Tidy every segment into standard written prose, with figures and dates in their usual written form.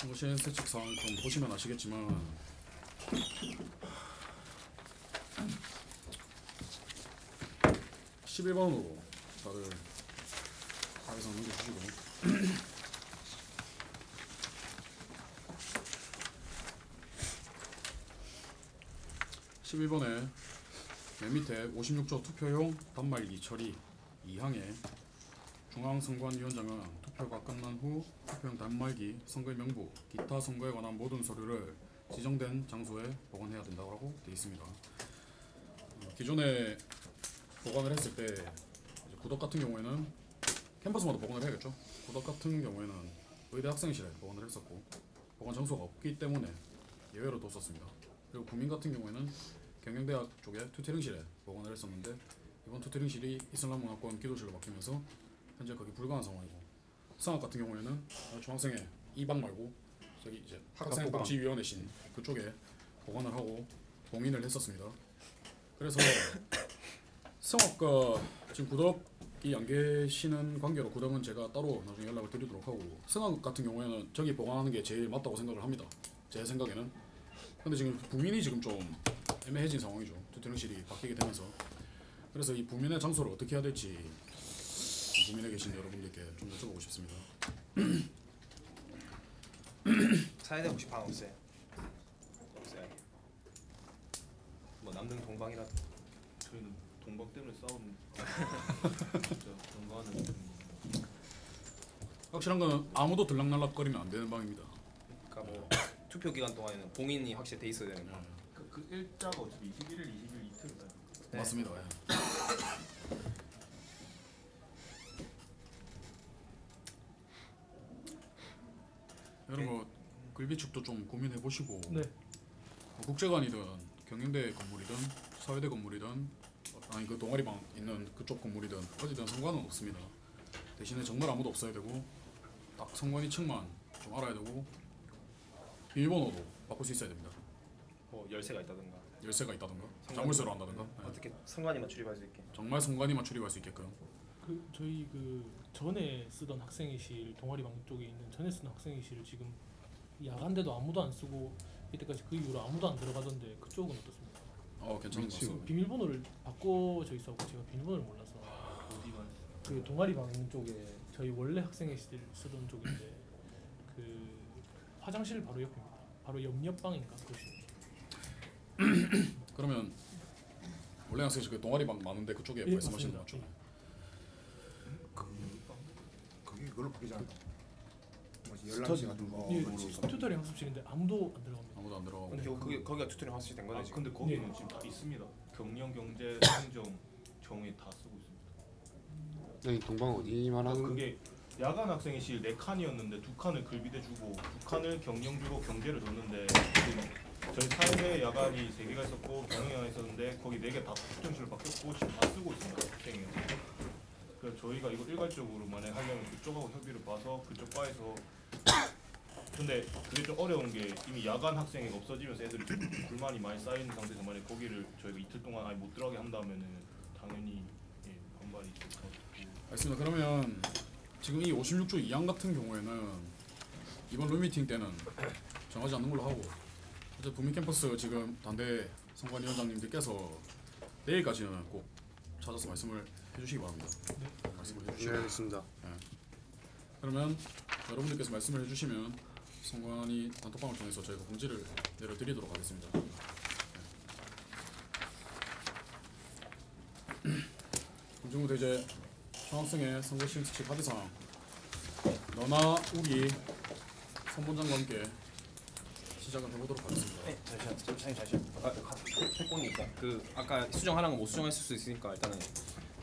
선거시행 세칙상 좀 보시면 아시겠지만 11번으로 다들 합의상 넘겨주시고 11번에 맨 밑에 56조 투표용 단말기 처리 2항에 중앙선관위원장은 투표가 끝난 후 투표용 단말기, 선거의 명부, 기타 선거에 관한 모든 서류를 지정된 장소에 보관해야 된다고 되어 있습니다. 기존에 보관을 했을 때 이제 구덕 같은 경우에는 캠퍼스마다 보관을 해야겠죠. 구덕 같은 경우에는 의대 학생실에 보관을 했었고 보관 장소가 없기 때문에 예외로 뒀었습니다. 그리고 국민 같은 경우에는 경영대학 쪽에 투트링실에 보관을 했었는데 이번 투트링실이 이슬람문화권 기도실로 바뀌면서 현재 거기 불가한 상황이고, 성악 같은 경우에는 중학생회 이방 말고 저기 이제 학생복지위원회신 그쪽에 보관을 하고 봉인을 했었습니다. 그래서 성악과 지금 구덕이 안 계시는 관계로 구덕은 제가 따로 나중에 연락을 드리도록 하고, 성악 같은 경우에는 저기 보관하는 게 제일 맞다고 생각을 합니다. 제 생각에는. 근데 지금 부민이 지금 좀 애매해진 상황이죠. 투트링실이 바뀌게 되면서. 그래서 이 부민의 장소를 어떻게 해야 될지 부민에 계신 여러분들께 좀 여쭤보고 싶습니다. 사회대 혹시 방 없어요? 없어요. 뭐 남등 동방이라도. 저희는 동방 때문에 싸우는 진짜 동방은 확실한 건 아무도 들락날락거리면 안 되는 방입니다. 그러니까 뭐 투표 기간 동안에는 봉인이 확실히 돼 있어야 되는 방. 그 일자가 어차피 21일, 20일 이틀이다. 네. 맞습니다. 예. 여러분 뭐 글비축도 좀 고민해 보시고 네. 뭐 국제관이든 경영대 건물이든 사회대 건물이든 아니 그 동아리방 있는 그쪽 건물이든 어디든 상관은 없습니다. 대신에 정말 아무도 없어야 되고 딱 선관위 측만 좀 알아야 되고 비밀번호도 바꿀 수 있어야 됩니다. 뭐 열쇠가 있다든가. 열쇠가 있다든가 자물쇠로 한다든가 어떻게 선관위만 출입할 수 있게. 정말 선관위만 출입할 수 있게끔. 저희 전에 쓰던 학생회실 동아리방 쪽에 있는 전에 쓰던 학생회실을 지금 야간대도 아무도 안 쓰고 이때까지 그 이후로 아무도 안 들어가던데 그쪽은 어떻습니까? 괜찮은 것 같습니다. 비밀번호를 바꿔져 있어서 제가 비밀번호를 몰라서 어디만 그 동아리방 있는 쪽에 저희 원래 학생회실 쓰던 쪽인데 그 화장실 바로 옆입니다. 바로 옆방인가 그러시죠. 그러면 원래 학생실 그 동아리방 많은데 그쪽에 예, 말씀하시는 거 맞습니다. 맞죠? 그게 그걸로 바뀌잖아. 뭐지 열람실 같은 거. 예, 그렇지. 튜터링 학습실인데 아무도 안 들어갑니다. 아무도 안 들어가고. 근데 그게 거기가 투표용 학습이 된 거네 지금. 근데 거기는 지금 다 있습니다. 경영, 경제, 행정, 정의 다 쓰고 있습니다. 여기 동방 어디 말하는? 그게 야간 학생회실 4칸이었는데 2칸을 글비대 주고 2칸을 경영 주고 경제를 줬는데 지금 저희 사회대 야간이 3개가 있었고 경영이 있었는데 거기 4개 다 투표용실로 바뀌었고 지금 다 쓰고 있습니다. 학생이요. 그래서 저희가 이거 일괄적으로 만약 하려면 그쪽하고 협의를 봐서 그쪽 과에서 근데 그게 좀 어려운 게 이미 야간 학생이 없어지면서 애들이 좀 불만이 많이 쌓이는 상태에서 만약 거기를 저희가 이틀 동안 아예 못 들어가게 한다면은 당연히 반발이 있을 것 같고. 알겠습니다. 그러면 지금 이 56조 2항 같은 경우에는 이번 룸미팅 때는 정하지 않는 걸로 하고 어제 부민 캠퍼스 지금 단대 선관위원장님들께서 내일까지는 꼭 찾아서 말씀을 해주시기 바랍니다. 말씀을 네, 해주시고 알겠습니다. 그러면 여러분들께서 말씀을 해주시면 선관위 단톡방을 통해서 저희가 공지를 내려드리도록 하겠습니다. 그럼 지금부터 이제 총학생의 선거 시행 수칙 합의사항 너나 우리 선본장과 함께 시작을 해보도록 하겠습니다. 네, 잠시만. 패권이 있다. 그 아까 수정하는 거 못 수정했을 수 있으니까 일단은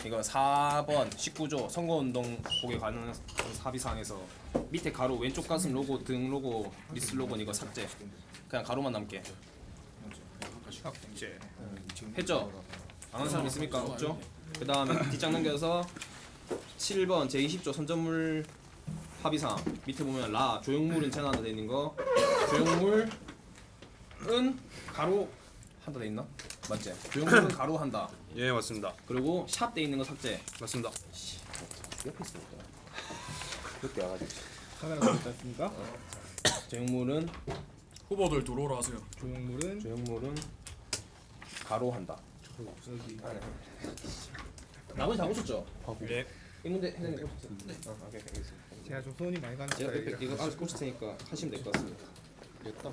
이거 4번 19조 선거운동 복에 관한 합의사항에서 밑에 가로 왼쪽 가슴 로고 등 로고 리스 로고는 이거 삭제. 그냥 가로만 남게. 삭제. 했죠? 안 한 사람 있습니까? 없죠? 그 다음에 뒷장 넘겨서 7번 제20조 선전물 합의사항 밑에 보면 라 조형물은 제나다 돼 있는 거 조형물은 가로 한다 돼 있나? 맞지? 조형물은 가로 한다. 예, 맞습니다. 그리고 샵 돼 있는 거 삭제. 맞습니다. 옆에 있어. 그때 와가지고. 카메라 보지 않습니까? 조형물은 후보들 들어오라 하세요. 조형물은 가로한다. 저기 아, 네. 나머지 다 오셨죠? 네. 이 문제 해당이 오셨죠? 네. 오케이 알겠습니다. 제가 좀 손이 많이 가는 제가 스타일이라. 이거 아직 꽂을 테니까 하시면 될 것 같습니다. 됐다.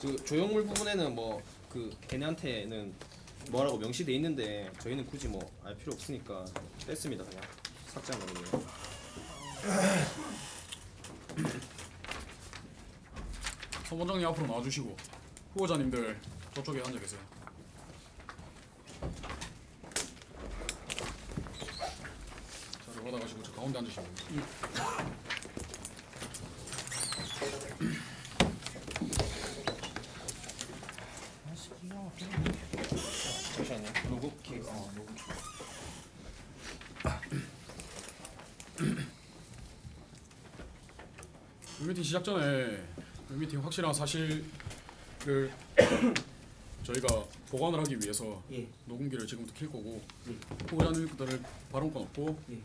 그 조형물 부분에는 뭐 그 걔네한테는 뭐라고 명시돼 있는데 저희는 굳이 뭐 알 필요 없으니까 뺐습니다. 그냥 삭제한 거거든요. 선원장님 앞으로 나와주시고 후보자님들 저쪽에 앉아 계세요. 자리 받아가시고 저 가운데 앉으시고. 잠시만요. 로고 키. 이 미팅 시작 전에 이 미팅 확실한 사실을 저희가 보관을 하기 위해서 예, 녹음기를 지금부터 킬 거고 예. 후보자님들을 발언권 없고 예.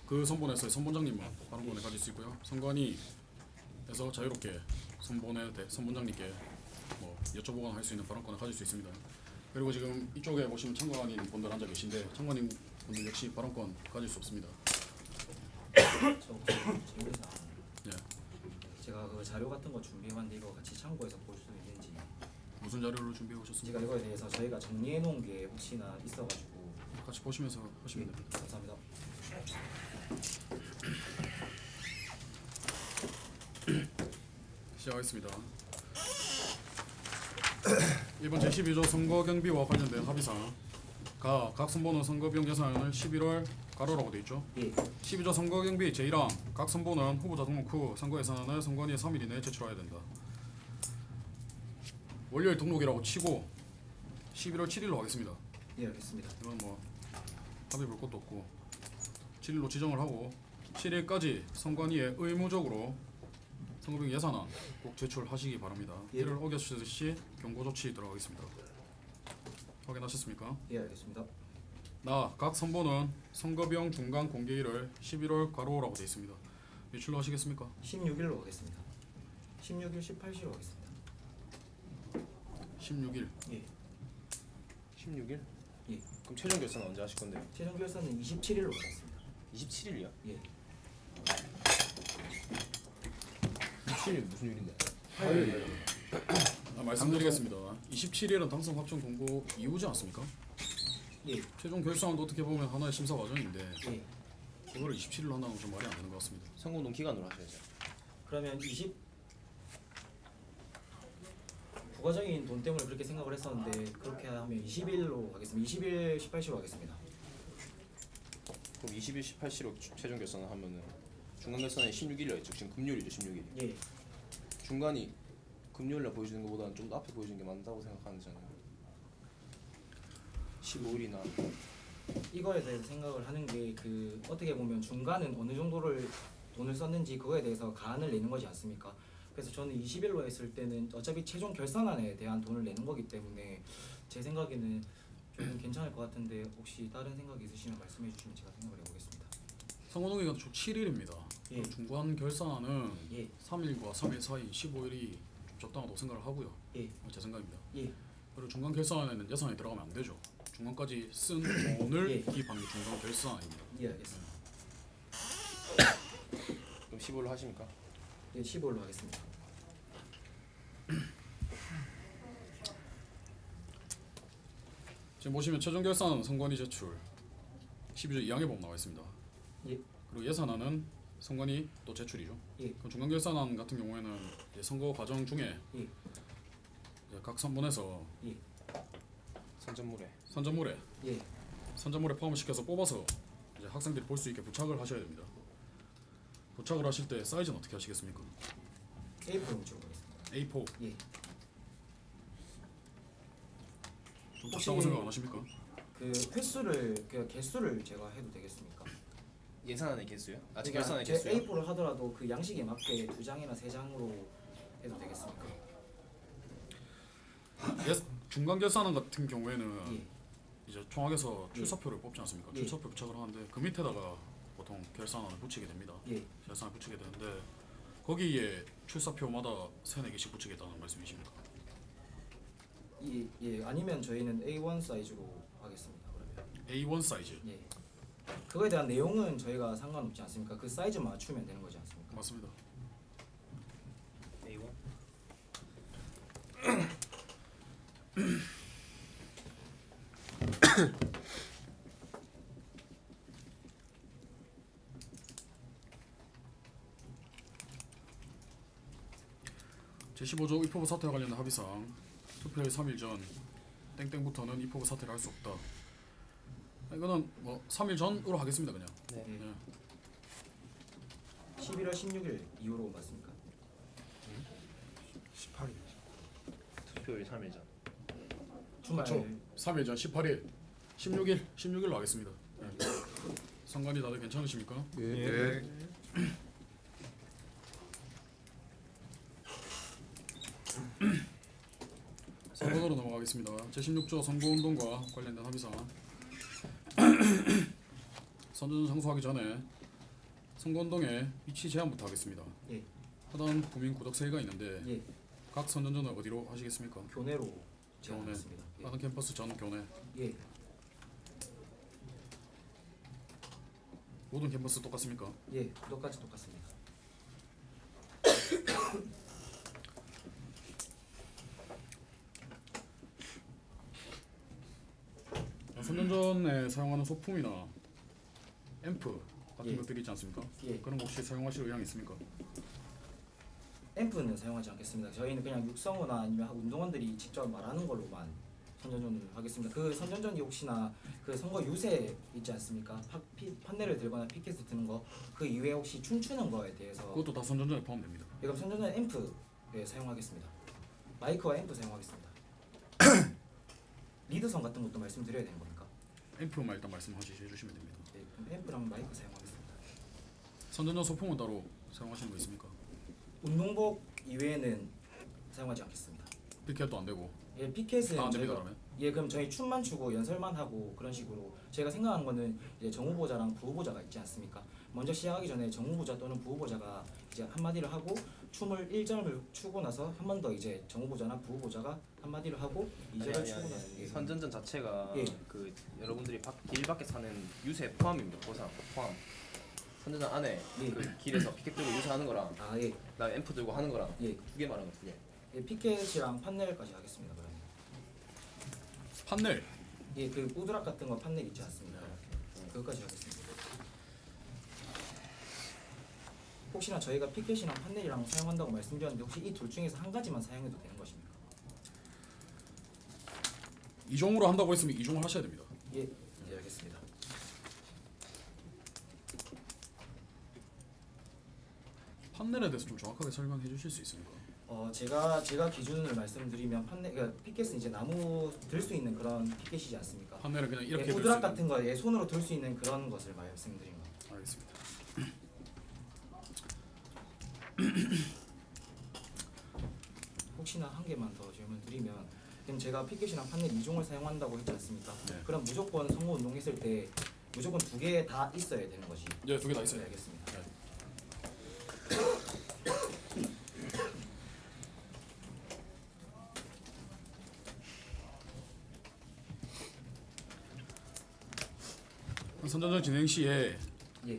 그 선본에서 선본장님만 발언권을 가질 수 있고요. 선관위에서 자유롭게 선본장님께 뭐 여쭤보거나 할 수 있는 발언권을 가질 수 있습니다. 그리고 지금 이쪽에 보시면 참관인 분들 앉아 계신데 참관인 분들 역시 발언권 가질 수 없습니다. 저 혹시 재훈사 예. 제가 그 자료 같은 거 준비해왔는데 이거 같이 참고해서 볼 수 있는지 무슨 자료를 준비해 오셨습니까? 제가 이거에 대해서 저희가 정리해 놓은 게 혹시나 있어가지고 같이 보시면서 예, 하시면 됩니다. 감사합니다. 시작하겠습니다. 1번 제12조 선거경비와 관련된 합의사항 각 선보는 선거비용 예산을 11월 가로라고 되어 있죠. 예, 12조 선거경비 제1항 각 선보는 후보자 등록 후 선거 예산안을 선관위에 3일 이내에 제출해야 된다. 월요일 등록이라고 치고 11월 7일로 하겠습니다. 예, 알겠습니다. 이건 뭐 합의 볼 것도 없고 7일로 지정을 하고 7일까지 선관위에 의무적으로 선거비용 예산안 꼭 제출하시기 바랍니다. 예. 이를 어겼을 시 경고 조치 들어가겠습니다. 확인하셨습니까? 예, 알겠습니다. 각 선보는 선거비용 중간 공개일을 11월 가로라고 되어 있습니다. 유출로 하시겠습니까? 16일로 하겠습니다. 16일 18시로 하겠습니다. 16일. 예, 16일? 예. 그럼 최종 결산은 언제 하실 건데요? 최종 결산은 27일로 하겠습니다. 27일이요? 예, 27일 무슨 요일인데? 말씀드리겠습니다. 27일은 당선 확정 공고 이후지 않습니까? 예, 최종 결산도 어떻게 보면 하나의 심사 과정인데 예. 그거를 27일로 한다는 건 좀 말이 안 되는 것 같습니다. 선거운동 기간으로 하셔야죠. 그러면 부가적인 돈 때문에 그렇게 생각을 했었는데 그렇게 하면 20일로 하겠습니다. 20일 18시로 하겠습니다. 그럼 20일 18시로 최종 결산을 하면은 중간 결산이 16일이라 했죠. 지금 금요일이죠. 16일. 예, 중간이 금요일날 보여주는 것보다는 좀 더 앞에 보여주는 게 맞다고 생각하는잖아요. 15일이나 이거에 대해서 생각을 하는 게 그 어떻게 보면 중간은 어느 정도를 돈을 썼는지 그거에 대해서 가안을 내는 거지 않습니까? 그래서 저는 20일로 했을 때는 어차피 최종 결산안에 대한 돈을 내는 거기 때문에 제 생각에는 조금 괜찮을 것 같은데 혹시 다른 생각이 있으시면 말씀해 주시면 제가 생각을 해보겠습니다. 선거동기간 총 7일입니다. 예. 중간 결산은 예, 3일과 3일 사이 15일이 좀 적당하다고 생각을 하고요. 예, 제 생각입니다. 예, 그리고 중간 결산에는 예산이 들어가면 안 되죠. 중간까지 쓴 돈을 예. 기입하는 게 중간 결산입니다. 예, 알겠습니다. 그럼 15일로 하십니까? 예, 15일로 하겠습니다. 지금 보시면 최종 결산 선관위 제출 12조 2항에 보면 나와 있습니다. 예, 그리고 예산안은 선관위 또 제출이죠. 예, 그럼 중간 결산안 같은 경우에는 이제 선거 과정 중에 예, 이제 각 선본에서 예, 선전물에 선전물에 예, 포함을 시켜서 뽑아서 이제 학생들이 볼 수 있게 부착을 하셔야 됩니다. 부착을 하실 때 사이즈는 어떻게 하시겠습니까? A4 위주로 하겠습니다. A4 예, 좀 혹시- 작다고 생각 안 하십니까? 그 횟수를 그 개수를 제가 해도 되겠습니까? 예산안의 개수요? 아, 제 그러니까 결산의 제 개수요? A4를 하더라도 그 양식에 맞게 2장이나 3장으로 해도 되겠습니까? 중간 결산안 같은 경우에는 예, 이제 총학에서 출사표를 뽑지 않습니까? 예. 출사표 부착을 하는데 그 밑에다가 보통 결산안을 붙이게 됩니다. 예. 결산을 붙이게 되는데 거기에 출사표마다 3-4개씩 붙이겠다는 말씀이십니까? 예, 아니면 저희는 A1 사이즈로 하겠습니다. 그러면. A1 사이즈 예. 그거에 대한 내용은 저희가 상관없지 않습니까? 그 사이즈 맞추면 되는 거지 않습니까? 맞습니다. A1. 제15조 입후보 사퇴와 관련된 합의사항 투표일 3일 전 땡땡부터는 입후보 사퇴를 할 수 없다. 이거는 뭐 3일 전으로 하겠습니다 그냥. 네. 네. 11월 16일 이후로 맞습니까? 18일. 투표일 3일 전. 주말. 그렇죠. 3일 전 18일 16일로 하겠습니다. 네. 상관이 다들 괜찮으십니까? 예. 선거로 넘어가겠습니다. 제16조 선거운동과 관련된 합의사항 선전전 장소하기 전에 선거운동의 위치 제한부터 하겠습니다. 예. 하단 구민 구덕세가 있는데 예. 각 선전전을 어디로 하시겠습니까? 교내로 교내. 제안했습니다. 예. 하단 캠퍼스 전 교내 예. 모든 캠퍼스 똑같습니까? 예. 똑같이 똑같습니다. 선전전에 사용하는 소품이나 앰프 같은 예. 것들이 있지 않습니까? 예. 그런 거 혹시 사용하실 의향이 있습니까? 앰프는 사용하지 않겠습니다. 저희는 그냥 육성호나 아니면 운동원들이 직접 말하는 걸로만 선전전을 하겠습니다. 그 선전전이 혹시나 그 선거 유세 있지 않습니까? 판넬을 들거나 피켓을 드는 거 그 이외에 혹시 춤추는 거에 대해서 그것도 다 선전전에 포함됩니다. 그럼 선전전 앰프 사용하겠습니다. 마이크와 앰프 사용하겠습니다. 리드선 같은 것도 말씀드려야 되는 겁니까? 앰프만 일단 말씀해 주시면 됩니다. 네, 그럼 앰프랑 마이크 사용하겠습니다. 선전전 소품은 따로 사용하시는 거 있습니까? 운동복 이외에는 사용하지 않겠습니다. 피켓도 안 되고 예, 피켓은 다 안 됩니다 저희가- 그러면? 예, 그럼 저희 춤만 추고 연설만 하고 그런 식으로 제가 생각하는 거는 이제 정후보자랑 부후보자가 있지 않습니까? 먼저 시작하기 전에 정후보자 또는 부후보자가 이제 한마디를 하고 춤을 1절을 추고 나서 한 번 더 이제 정후보자나 부후보자가 한마디를 하고 2절을 추고 나서 예. 선전전 자체가 예. 그 여러분들이 길 밖에 사는 유세 포함입니다. 보상 포함. 선전전 안에 예. 그 길에서 피켓 들고 유세하는 거랑 아, 예. 그다음에 앰프 들고 하는 거랑 예. 두 개 말하는 거 두 개. 예, 피켓이랑 판넬까지 하겠습니다. 그러면. 판넬 예, 그 우드락 같은 거 판넬 있지 않습니까? 그것까지 하겠습니다. 혹시나 저희가 피켓이랑 판넬이랑 사용한다고 말씀드렸는데 혹시 이 둘 중에서 한 가지만 사용해도 되는 것입니까? 이종으로 한다고 했으면 이종을 하셔야 됩니다. 예, 네, 알겠습니다. 판넬에 대해서 좀 정확하게 설명해 주실 수 있습니까? 제가 기준을 말씀드리면 판넬, 그러니까 피켓은 이제 나무 들 수 있는 그런 피켓이지 않습니까? 판넬은 그냥 이렇게 예, 들 수 우드락 있는- 같은 거 예, 손으로 들 수 있는 그런 것을 말씀드린 거. 알겠습니다. 혹시나 한 개만 더 질문 드리면 그럼 제가 피켓이랑 판넬 2종을 사용한다고 했지 않습니까? 네. 그럼 무조건 선거 운동 했을 때 무조건 두 개 다 있어야 되는 거지. 예, 두 개 다 있어요. 네, 알겠습니다. 네. 선전전 진행 시에 예,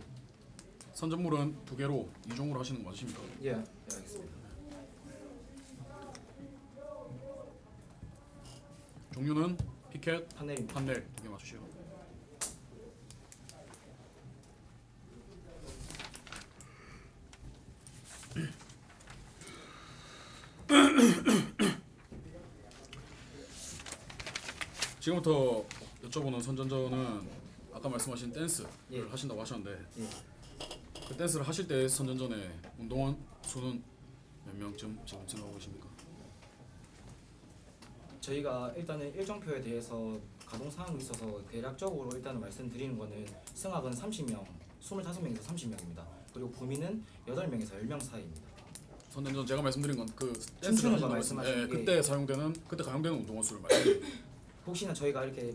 선전물은 두 개로 이종으로 하시는 거 맞으십니까? 예, 네, 알겠습니다. 종류는 피켓, 판넬입니다. 판넬 두 개 맞추시오. 지금부터 여쭤보는 선전전은 아까 말씀하신 댄스를 예. 하신다고 하셨는데 예. 그 댄스를 하실 때 선전전에 운동원 수는 몇 명쯤 지금 생각하고 계십니까? 저희가 일단은 일정표에 대해서 가동 사항이 있어서 대략적으로 일단은 말씀드리는 거는 승합은 30명, 25명에서 30명입니다. 그리고 구민은 8명에서 10명 사이입니다. 선전전 제가 말씀드린 건 그 댄스를 춤추는 거 하신다고 말씀하시는 예, 게- 그때 사용되는 그때 가용되는 운동원 수를 말씀드립니다. 혹시나 저희가 이렇게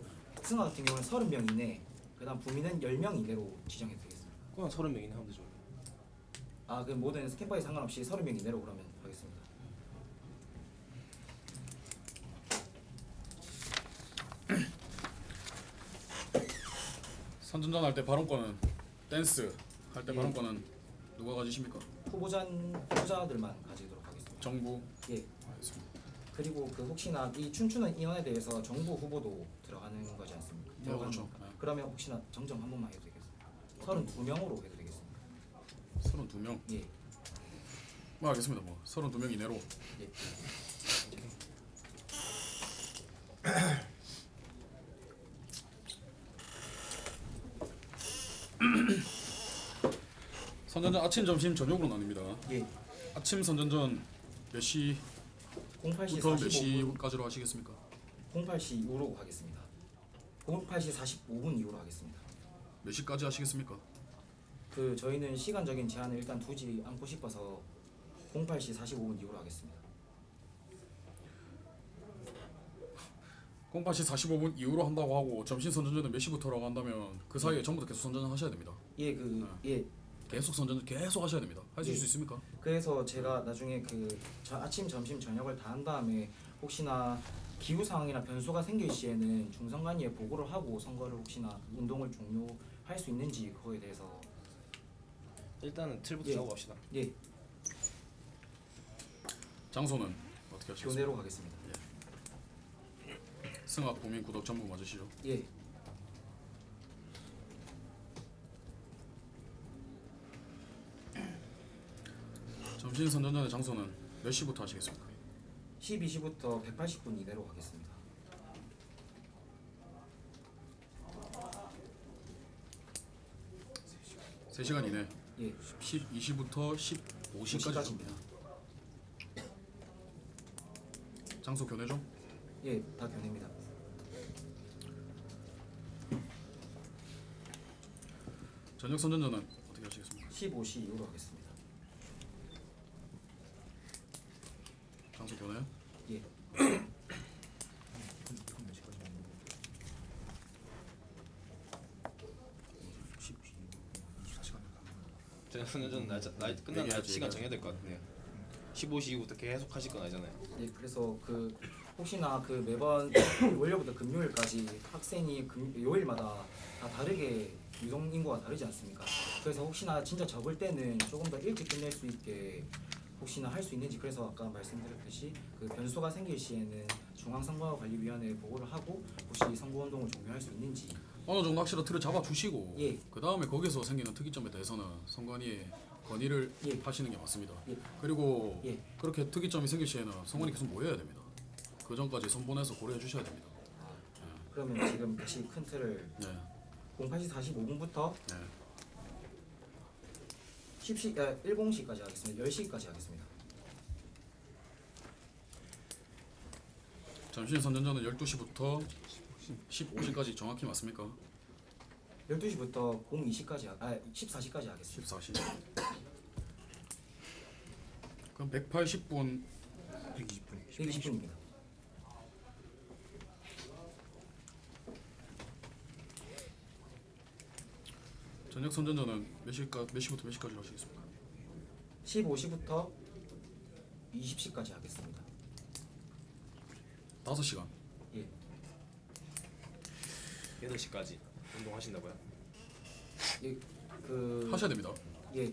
승하 같은 경우는 30명 이내, 그다음 부민은 10명 이내로 지정해 드리겠습니다. 그냥 30명 이내 하면 되죠. 아, 그 모든 캠퍼에 상관없이 30명 이내로 그러면 하겠습니다. 선전전 할 때 발언권은 댄스 할 때 예. 발언권은 누가 가지십니까? 후보자들만 가지도록 하겠습니다. 정부. 예. 알겠습니다. 그리고 그 혹시나 이 춤추는 인원에 대해서 정부 후보도 들어가는 거지 않습니까? 들어가는 그렇죠. 겁니까? 네. 그러면 혹시나 정정 한 번만 해도 되겠습니다. 32명으로 해도 되겠습니다. 32명. 예. 뭐 알겠습니다. 뭐 32명 이내로. 예. 선전전 아침, 점심, 저녁으로 나뉩니다. 예. 아침 선전전 몇 시부터 08시 몇 45분, 시까지로 하시겠습니까? 08시 이후로 하겠습니다. 08시 45분 이후로 하겠습니다. 몇 시까지 하시겠습니까? 그 저희는 시간적인 제한을 일단 두지 않고 싶어서 08시 45분 이후로 하겠습니다. 08시 45분 이후로 한다고 하고 점심 선전전은 몇 시부터라고 한다면 그 사이에 전부 다 계속 선전전 하셔야 됩니다. 예, 예. 계속 선전전 계속 하셔야 됩니다. 하실 예. 수 있습니까? 그래서 제가 나중에 아침, 점심, 저녁을 다 한 다음에 혹시나 기후 상황이나 변수가 생길 시에는 중선관위에 보고를 하고 선거를 혹시나 운동을 종료할 수 있는지 그거에 대해서 일단은 틀부터 예. 짜고 갑시다. 예, 장소는 어떻게 하시겠습니까? 교내로 가겠습니다. 승학 국민 구독 전부 맞으시죠? 예, 점심 선전전의 장소는 몇 시부터 하시겠습니까? 12시부터 180분 이내로 가겠습니다. 세 시간 이내. 예, 12시부터 15시까지. 5시까지입니다. 장소 교내죠? 예, 다 교내입니다. 저녁 선전전은 어떻게 하시겠습니까? 15시 이후로 하겠습니다. 장소 교내. 예, 저녁 선전전 날 끝난 날 얘기하지, 시간 얘기하지. 정해야 될 것 같네요. 15시 이후부터 계속 하실 건 아니잖아요. 예, 그래서 그 혹시나 그 매번 월요일부터 금요일까지 학생이 요일마다 다 다르게 유동 인구가 다르지 않습니까? 그래서 혹시나 진짜 적을 때는 조금 더 일찍 끝낼 수 있게 혹시나 할 수 있는지, 그래서 아까 말씀드렸듯이 그 변수가 생길 시에는 중앙선거관리위원회에 보고를 하고 혹시 선거운동을 종료할 수 있는지. 어느 정도 확실한 틀을 잡아주시고 예. 그 다음에 거기서 생기는 특이점에 대해서는 선관위에 건의를 예. 하시는 게 맞습니다. 예. 그리고 예. 그렇게 특이점이 생길 시에는 선관위 계속 모여야 됩니다. 그 전까지 선본해서 고려해 주셔야 됩니다. 그러면 지금 다시 큰 틀을 네. 08시 45분부터 네. 10시까지 하겠습니다. 10시까지 하겠습니다. 점심 선전전은 12시부터 15시까지 정확히 맞습니까? 12시부터 02시까지 14시까지 하겠습니다. 14시. 그럼 180분 120분입니다. 저녁 선전전은 몇 시부터 몇 시까지 하시겠습니까? 15시부터 20시까지 하겠습니다. 5시간. 예. 8시까지 운동하신다고요? 예, 그 하셔야 됩니다. 예,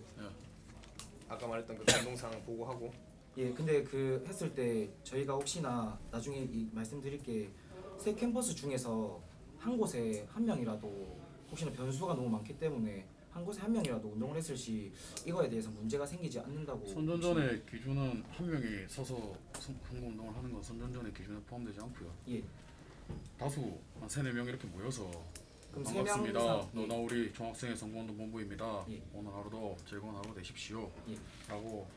아까 말했던 그 운동상 보고하고 예. 근데 그 했을 때 저희가 혹시나 나중에 말씀드릴 게 새 캠퍼스 중에서 한 곳에 한 명이라도 혹시나 변수가 너무 많기 때문에 한 곳에 한 명이라도 운동을 했을 시 이거에 대해서 문제가 생기지 않는다고. 선전전의 기준은 한 명이 서서 선거 운동을 하는 건 선전전의 기준에 포함되지 않고요. 예. 다수 한 3, 4명 이렇게 모여서 그럼 3명 반갑습니다. 이상. 예. 너나 우리 종합생의 선거운동 본부입니다. 예. 오늘 하루도 즐거운 하루 되십시오. 예. 라고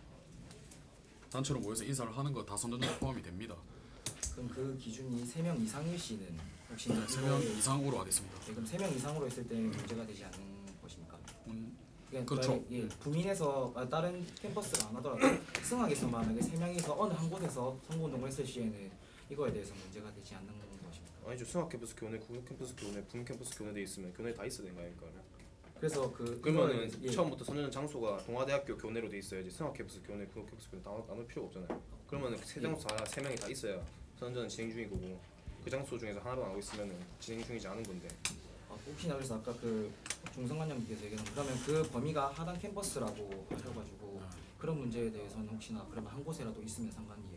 단체로 모여서 인사를 하는 거 다 선전전에 포함이 됩니다. 그럼 그 기준이 3명 이상일 시는 혹시나 3명 이거에- 이상으로 하겠습니다. 네, 그럼 3명 이상으로 했을 때는 문제가 되지 않는 것입니까? 그러니까 그렇죠. 만약에, 예, 부민에서 다른 캠퍼스를 안 하더라도 승학에서 만약에 3명이서 어느 한 곳에서 선거운동을 했을 시에는 이거에 대해서 문제가 되지 않는 것입니다. 아니죠. 승합 캠퍼스 교내, 구독 캠퍼스 교내, 분 캠퍼스 교내 돼 있으면 교내 다 있어야 되는 거 아닙니까? 그래서 그러면은 예. 처음부터 선정전 장소가 동아대학교 교내로 돼 있어야지 승합 캠퍼스 교내, 구독 캠퍼스 교내 나눌 필요가 없잖아요. 그러면은 세 장소 다 세 명이 다 있어야 선정전은 진행 중인 거고 그 장소 중에서 하나도 안 하고 있으면은 진행 중이지 않은 건데. 혹시나 그래서 아까 그 중성관장님께서 얘기한 그러면 그 범위가 하단 캠퍼스라고 하셔가지고 그런 문제에 대해서는 혹시나 그러면 한 곳에라도 있으면 상관이에요.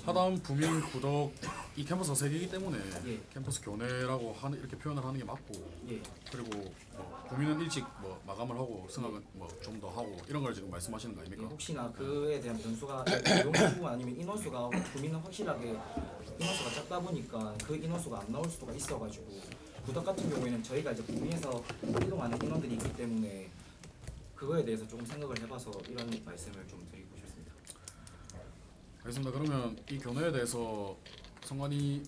하단 부민 구덕 이 캠퍼스가 세 개이기 때문에 예. 캠퍼스 교내라고 하는 이렇게 표현을 하는 게 맞고 예. 그리고 뭐 부민은 일찍 뭐 마감을 하고 승학은 뭐 좀 더 하고 이런 걸 지금 말씀하시는 거 예, 아닙니까? 혹시나 그에 대한 변수가 용도 부분 아니면 인원수가 부민은 확실하게 인원수가 작다 보니까 그 인원수가 안 나올 수가 있어가지고 구덕 같은 경우에는 저희가 이제 부민에서 이동하는 인원들이 있기 때문에 그거에 대해서 조금 생각을 해봐서 이런 말씀을 좀 드리고 싶습니다. 알겠습니다. 그러면 이 교내에 대해서 성관이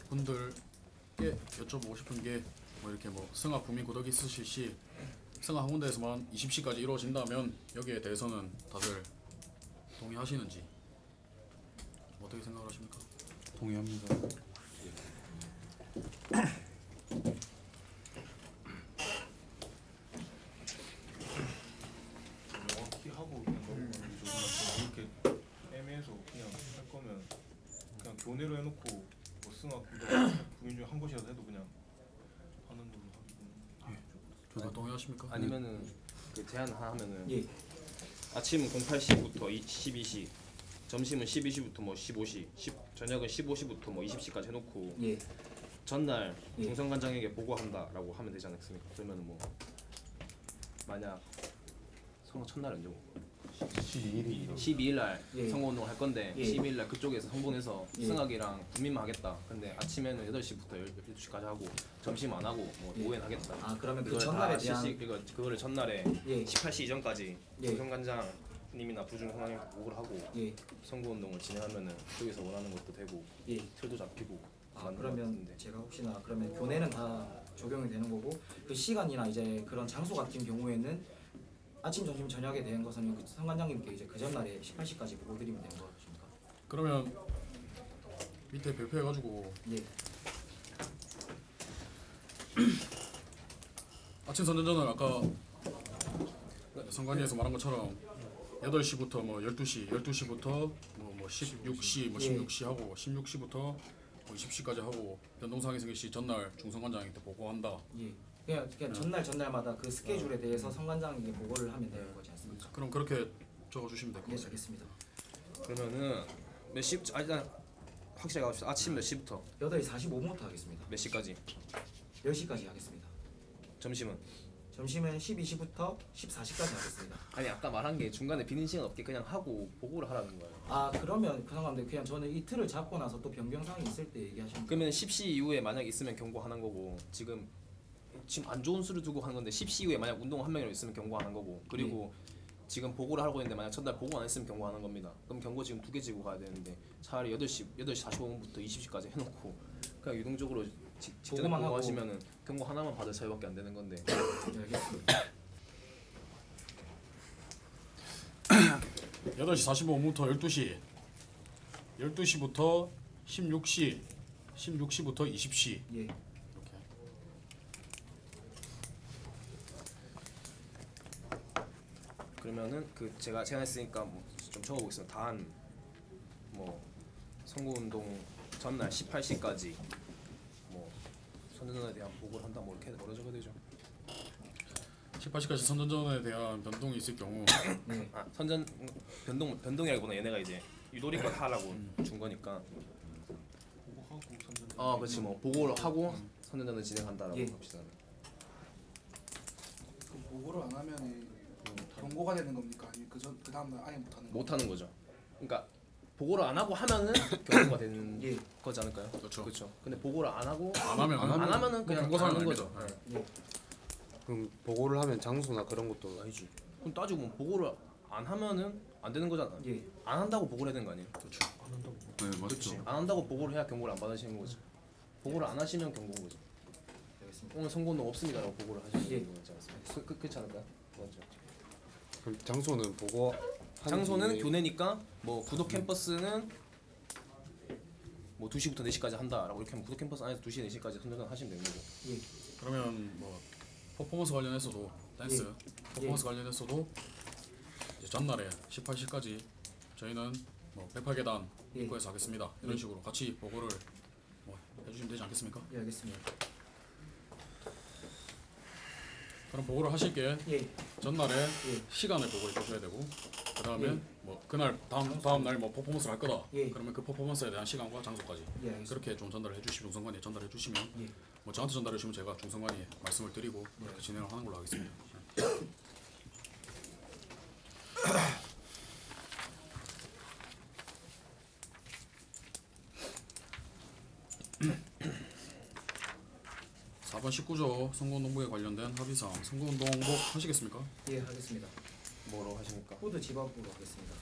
분들께 여쭤보고 싶은 게 뭐 이렇게 뭐 승합 부민 구덕이 있으실 시 승합 한 군데에서만 20시까지 이루어진다면 여기에 대해서는 다들 동의하시는지 어떻게 생각을 하십니까? 동의합니다. 명확히 하고 그냥 넘어가는 게 좋은 것 같아요. 이렇게 애매해서 그냥 할 거면 그냥 교내로 해놓고 뭐 승합 구독 부민 중에 한 곳이라도 해도 그냥 하는 걸로 하기는 저도 동의하십니까? 아니면은 그 제한 하나 하면은 예. 아침은 08시부터 12시, 점심은 12시부터 뭐 15시, 저녁은 15시부터 뭐 20시까지 해놓고 예. 전날 예. 중성관장에게 보고한다라고 하면 되지 않겠습니까? 그러면은 뭐 만약 선거 첫날 언제 12일이요. 12일 날 예. 선거운동 할 건데 예. 12일 날 그쪽에서 성분해서 예. 승학이랑 국민만 하겠다. 근데 아침에는 8시부터 12시까지 하고 점심 안 하고 뭐 예. 오후엔 하겠다. 아 그러면 그 그걸 전날에 다 대한 그거를 전날에 예. 18시 이전까지 예. 중성관장님이나 부중관장님 보고를 하고 예. 선거운동을 진행하면은 그쪽에서 원하는 것도 되고 예. 틀도 잡히고 아 맞는 것 그러면 같은데. 제가 혹시나 그러면 교내는 다 적용이 되는 거고 그 시간이나 이제 그런 장소 같은 경우에는 아침, 점심, 저녁에 대한 것은 그 상관장님께 이제 그 전날에 18시까지 보고 드리면 되는 것입니까? 그러면 밑에 발표해가지고 예. 아침 선전전을 아까 성관위에서 말한 것처럼 8시부터 뭐 12시, 12시부터 뭐 16시, 뭐 예. 16시 하고 16시부터 뭐 20시까지 하고 변동사항이 생길 시 전날 중성관장한테 보고한다. 예. 그냥 전날마다 그 스케줄에 대해서 성관장에게 보고를 하면 되는 거지 않습니까? 그럼 그렇게 적어주시면 될 것 예, 같습니다. 알겠습니다. 그러면은 몇 시? 일단 확실하게 합시다. 아침 몇 시부터 8시 45분부터 하겠습니다. 몇 시까지? 10시까지 하겠습니다. 점심은? 점심은 12시부터 14시까지 하겠습니다. 아니 아까 말한 게 중간에 비는 시간 없게 그냥 하고 보고를 하라는 거예요. 아 그러면 그 상관없는데 그냥 저는 이 틀을 잡고 나서 또 변경사항이 있을 때 얘기하시면 그러면 10시 이후에 만약 있으면 경고하는 거고 지금 안 좋은 수를 두고 하는 건데 10시 이후에 만약 운동 한 명이라도 있으면 경고하는 거고 그리고 지금 보고를 하고 있는데 만약 전날 보고 안 했으면 경고하는 겁니다. 그럼 경고 지금 2개 지고 가야 되는데 차라리 8시 45분부터 20시까지 해놓고 그냥 유동적으로 직전에 보고만 하고. 보고하시면은 경고 하나만 받을 차이밖에 안 되는 건데 네, 알겠습니다. 8시 45분부터 12시, 12시부터 16시, 16시부터 20시 예. 이렇게. 그러면은 그 제가 했으니까 뭐 좀 적어보겠습니다. 단뭐 선거운동 전날 18시까지 뭐 선전전에 대한 보고를 한다 뭐 이렇게 뭐라 적어야 되죠? 18시까지 선전전에 대한 변동이 있을 경우 네. 아 선전 변동이라기보다 얘네가 이제 유도리껏 하라고 준 거니까 보고하고 선전. 그렇지 뭐 보고를 하고 선전전을 진행한다라고 예. 합시다. 그 보고를 안 하면 경고가 되는 겁니까? 아니면 그 다음 날 아예 못 하는 거? 못 하는 거죠. 그러니까 보고를 안 하고 하면은 경고가 되는 예. 거지 않을까요? 그렇죠. 그렇죠. 근데 보고를 안 하고 안 하면 안 하면은 그냥 경고사항은 하는 거죠. 아닙니다. 네. 그럼 보고를 하면 장소나 그런 것도 아니지. 그럼 따지고 보면 보고를 안 하면은 안 되는 거잖아. 예. 안 한다고 보고를 해야 되는 거 아니에요? 그렇죠. 안 한다고. 네, 그렇지. 안 한다고 보고를 해야 경고를 안 받으시는 거죠. 보고를 안 하시면 경고인 거죠. 알겠습니다. 오늘 선거운동 없습니다라고 보고를 하시는 예. 거지 않습니까? 그렇지 않을까요? 맞죠. 그럼 장소는 보고 장소는 교내니까 뭐 구독 캠퍼스는 뭐 2시부터 4시까지 한다라고 이렇게 하면 구독 캠퍼스 안에서 2시 4시까지 선정하시면 되는 거죠. 예. 그러면 뭐 퍼포먼스 관련해서도 댄스 퍼포먼스 관련해서도 이제 전날에 18시까지 저희는 뭐 108계단 예. 입구에서 하겠습니다. 이런 예. 식으로 같이 보고를 뭐 해주시면 되지 않겠습니까? 예, 알겠습니다. 그럼 보고를 하실 게 예. 전날에 예. 시간을 보고를 해줘야 되고 그 다음에 예. 뭐 그날 다음 날 뭐 퍼포먼스를 할 거다. 예. 그러면 그 퍼포먼스에 대한 시간과 장소까지 예, 알겠습니다. 그렇게 좀 전달을 해주시면 중성관이 전달해 주시면 예. 뭐 저한테 전달해 주시면 제가 중성관이 말씀을 드리고 그렇게 진행을 하는 걸로 하겠습니다. (4번) 19조 선거운동부에 관련된 합의사항 선거운동복 하시겠습니까? 예, 하겠습니다. 뭐로 하십니까? 후드 집합으로 하겠습니다.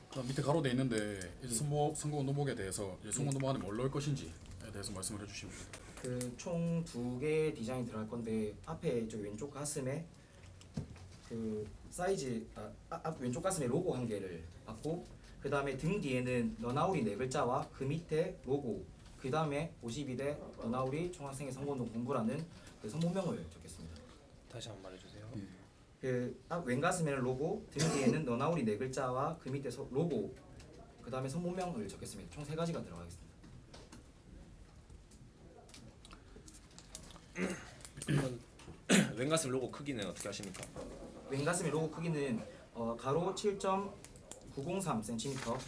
그다음 밑에 가로돼 있는데 이제 선거운동복에 대해서 이제 선거운동복 안에 뭘 넣을 것인지에 대해서 말씀을 해주시면 됩니다. 그 총 2개 디자인 들어갈 건데 앞에 저 왼쪽 가슴에 그 사이즈 앞 왼쪽 가슴에 로고 한 개를 받고 그 다음에 등 뒤에는 너나우리 4글자와 그 밑에 로고 그 다음에 52대 너나우리 총학생회 선거운동 공부라는 그 선보명을 적겠습니다. 다시 한번 말해주세요. 그 앞 왼 가슴에는 로고 등 뒤에는 너나우리 4글자와 그 밑에 로고 그 다음에 선보명을 적겠습니다. 총 3가지가 들어가겠습니다. 그럼 왼가슴 로고 크기는 어떻게 하십니까? 왼 가슴의 로고 크기는 가로 7.903cm,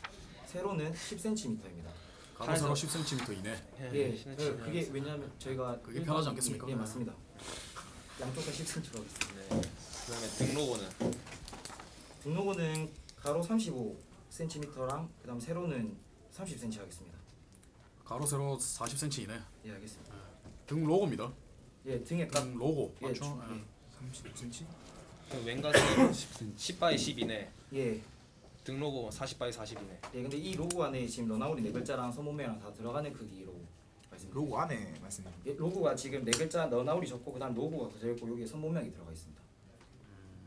세로는 10cm입니다. 가로 세로 10cm 이내. 예, 그게 왜냐하면 저희가 그게 편하지 않겠습니까? 예, 맞습니다. 양쪽 다 10cm로 하겠습니다. 네. 그다음에 등 로고는 등 로고는 가로 35cm랑 그다음 세로는 30cm 하겠습니다. 가로 세로 40cm 이내. 예, 알겠습니다. 등 로고입니다. 예, 등에 딱 등 로고 예, 맞죠? 예. 35cm? 그럼 왼가슴 10 바이 10 이내, 예, 등 로고 40 바이 40 이내. 예, 근데 이 로고 안에 지금 너나우리 4글자랑 선본명이랑 다 들어가는 크기로 말씀드립니다. 로고 안에 말씀드립니다. 예, 로고가 지금 4글자 너나우리 적고 그다음 로고가 그려 있고 여기에 선본명이 들어가 있습니다.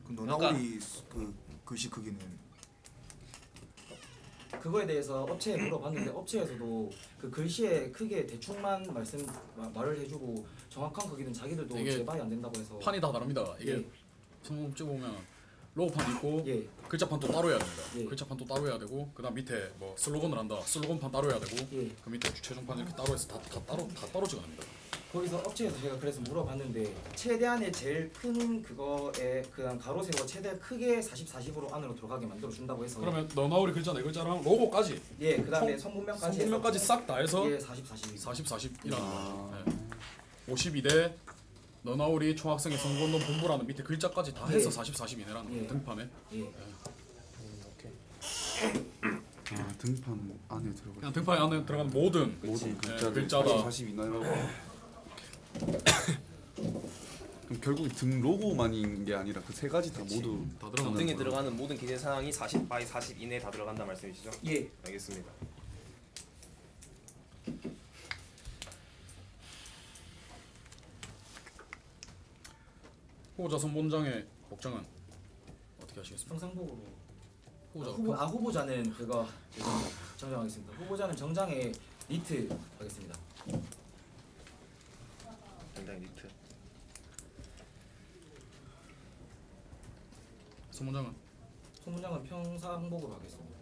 그럼 너나우리 그 글씨 크기는 그거에 대해서 업체에 물어봤는데 업체에서도 그 글씨에 크게 대충만 말을 해주고 정확한 크기는 자기들도 이게 제발이 안 된다고 해서 판이 다 다릅니다. 이게 예, 성공 찍어보면 로고판 있고 예, 글자판 또 따로 해야 됩니다. 예. 글자판 또 따로 해야 되고 그다음 밑에 뭐 슬로건을 한다. 슬로건판 따로 해야 되고 예. 그 밑에 최종판 이렇게 따로 해서 다 따로 찍어냅니다. 거기서 업체에서 제가 그래서 물어봤는데 최대한의 제일 큰 그거에 그냥 가로 세로가 최대한 크게 40, 40으로 안으로 들어가게 만들어 준다고 해서 그러면 너나우리 글자 4글자랑 로고까지 예, 그다음에 선본명까지 성분명까지 싹 다 해서 예, 40, 40. 40, 40이라는 거예요. 네. 52대 너나우리 총학생회 선거운동 본부라는 밑에 글자까지 다 해서 예. 40, 40 이내라는 예. 거예요. 등판에. 예. 오케이. 아 등판 안에 들어가. 그냥 등판에 안에 들어가는 모든 모든 글자들 글자다. 40 이내라고. 그럼 결국 등 로고만인 게 아니라 그 3가지 다 모두 다 들어가는 등에 거예요. 들어가는 모든 기재 사항이 40 바이 40 이내에 다 들어간다 말씀이시죠? 예. 알겠습니다. 후보자 선본장의 복장은 어떻게 하시겠습니까? 평상복으로 후보자 후보자는 그거 정정하겠습니다. 후보자는 정장에 니트 하겠습니다. 굉장히 니트. 선본장은 소문장은 평상복으로 하겠습니다.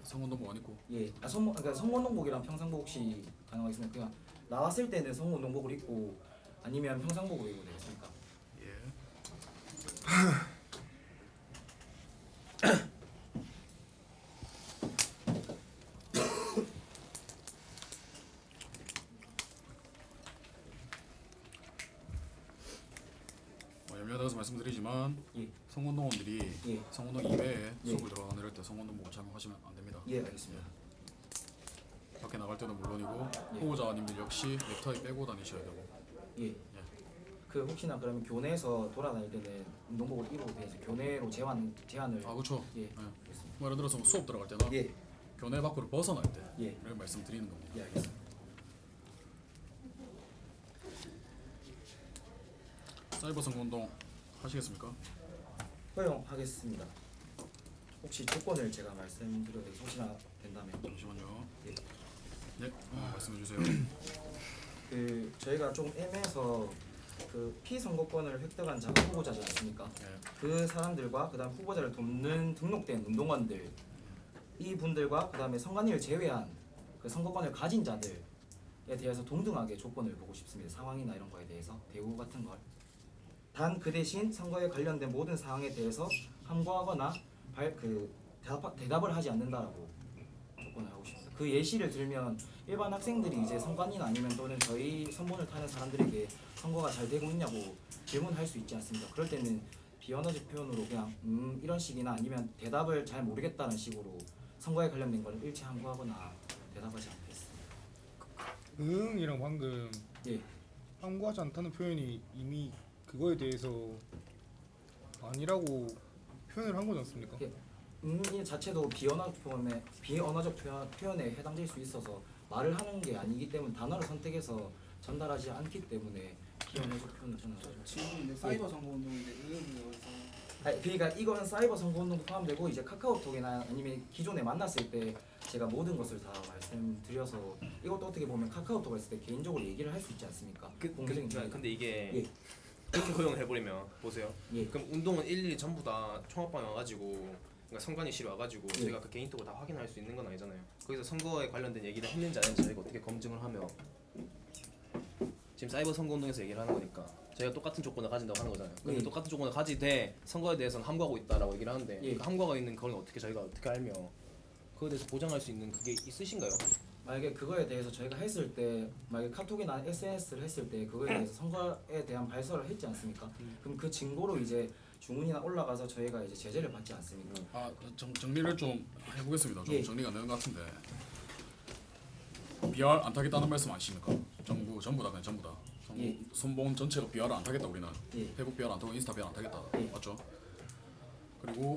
선거운동복 안 입고 예, 그러니까 성원동복이랑 평상복 혹시 가능하겠습니까? 그냥 나왔을 때는 성원동복을 입고 아니면 평상복으로 입고 되겠습니까? 예. 염려되어서 말씀드리지만 예, 성운동원들이 예, 성운동 이외에 예. 수업을 들어가는 이럴 때 성운동복을 착용하시면 안 됩니다. 예, 알겠습니다. 밖에 나갈 때는 물론이고 예. 후보자님들 역시 넥타이 빼고 다니셔야 되고 예. 그 혹시나 그러면 교내에서 돌아다닐 때는 운동복을 입어도 되지 교내로 제한을 아 그렇죠. 예, 예. 알겠습니다. 뭐 예를 들어서 수업 들어갈 때나 예, 교내 밖으로 벗어날 때 예, 이렇게 말씀드리는 겁니다. 예, 알겠습니다. 사이버 선거운동 하시겠습니까? 허용하겠습니다. 혹시 조건을 제가 말씀드려도 혹시나 된다면. 잠시만요. 예. 네, 말씀해 주세요. 그 저희가 좀 애매해서 그 피선거권을 획득한 자가 후보자지 않습니까? 네. 그 사람들과 그다음 후보자를 돕는 등록된 운동원들 이 분들과 그다음에 선관위를 제외한 그 선거권을 가진 자들에 대해서 동등하게 조건을 보고 싶습니다. 상황이나 이런 거에 대해서 대우 같은 걸. 단 그 대신 선거에 관련된 모든 사항에 대해서 함구하거나 대답을 하지 않는다라고 조건을 하고 싶습니다. 그 예시를 들면 일반 학생들이 이제 선관위나 아니면 또는 저희 선본을 타는 사람들에게 선거가 잘 되고 있냐고 질문할 수 있지 않습니까? 그럴 때는 비언어적 표현으로 그냥 이런 식이나 아니면 대답을 잘 모르겠다는 식으로 선거에 관련된 걸 일체 함구하거나 대답하지 않겠습니다. 이랑 방금 예. 함구하지 않다는 표현이 이미 그거에 대해서 아니라고 표현을 한 거지 않습니까? 예. 이 자체도 비언어적 표현에 해당될 수 있어서 말을 하는 게 아니기 때문에 단어를 선택해서 전달하지 않기 때문에 비언어적 표현을 저는 하죠. 질문인데 사이버 선거운동인데 의원님께서 그러니까 이거는 사이버 선거운동도 포함되고 이제 카카오톡이나 아니면 기존에 만났을 때 제가 모든 것을 다 말씀드려서 이것도 어떻게 보면 카카오톡을 했을 때 개인적으로 얘기를 할 수 있지 않습니까? 공개적인 기회. 근데 이게 예. 그렇게 허용을 해버리면 보세요. 예. 그럼 운동은 일일이 전부 다 총합방에 와가지고 그러니까 선관위실에 와가지고 예. 저희가 그 개인톡을 다 확인할 수 있는 건 아니잖아요. 거기서 선거에 관련된 얘기를 했는지 안 했는지 저희가 어떻게 검증을 하며 지금 사이버 선거운동에서 얘기를 하는 거니까 저희가 똑같은 조건을 가진다고 하는 거잖아요. 근데 예. 똑같은 조건을 가지되 선거에 대해서는 함구하고 있다라고 얘기를 하는데 예. 그 함구하고 있는 걸 어떻게 저희가 어떻게 알며 그거에 대해서 보장할 수 있는 그게 있으신가요? 만약에 그거에 대해서 저희가 했을 때 만약에 카톡이나 SNS를 했을 때 그거에 대해서 선거에 대한 발설을 했지 않습니까? 그럼 그 증거로 이제 주문이나 올라가서 저희가 이제 제재를 받지 않습니까? 정리를 좀 해보겠습니다. 좀 예. 정리가 안 되는 것 같은데 BR 안 타겠다는 말씀 아십니까? 전부 다 그냥 전부 다. 예. 선봉 전체가 BR을 안 타겠다 우리는. 예. 페북 BR 안 타고 인스타 BR 안 타겠다. 예. 맞죠? 그리고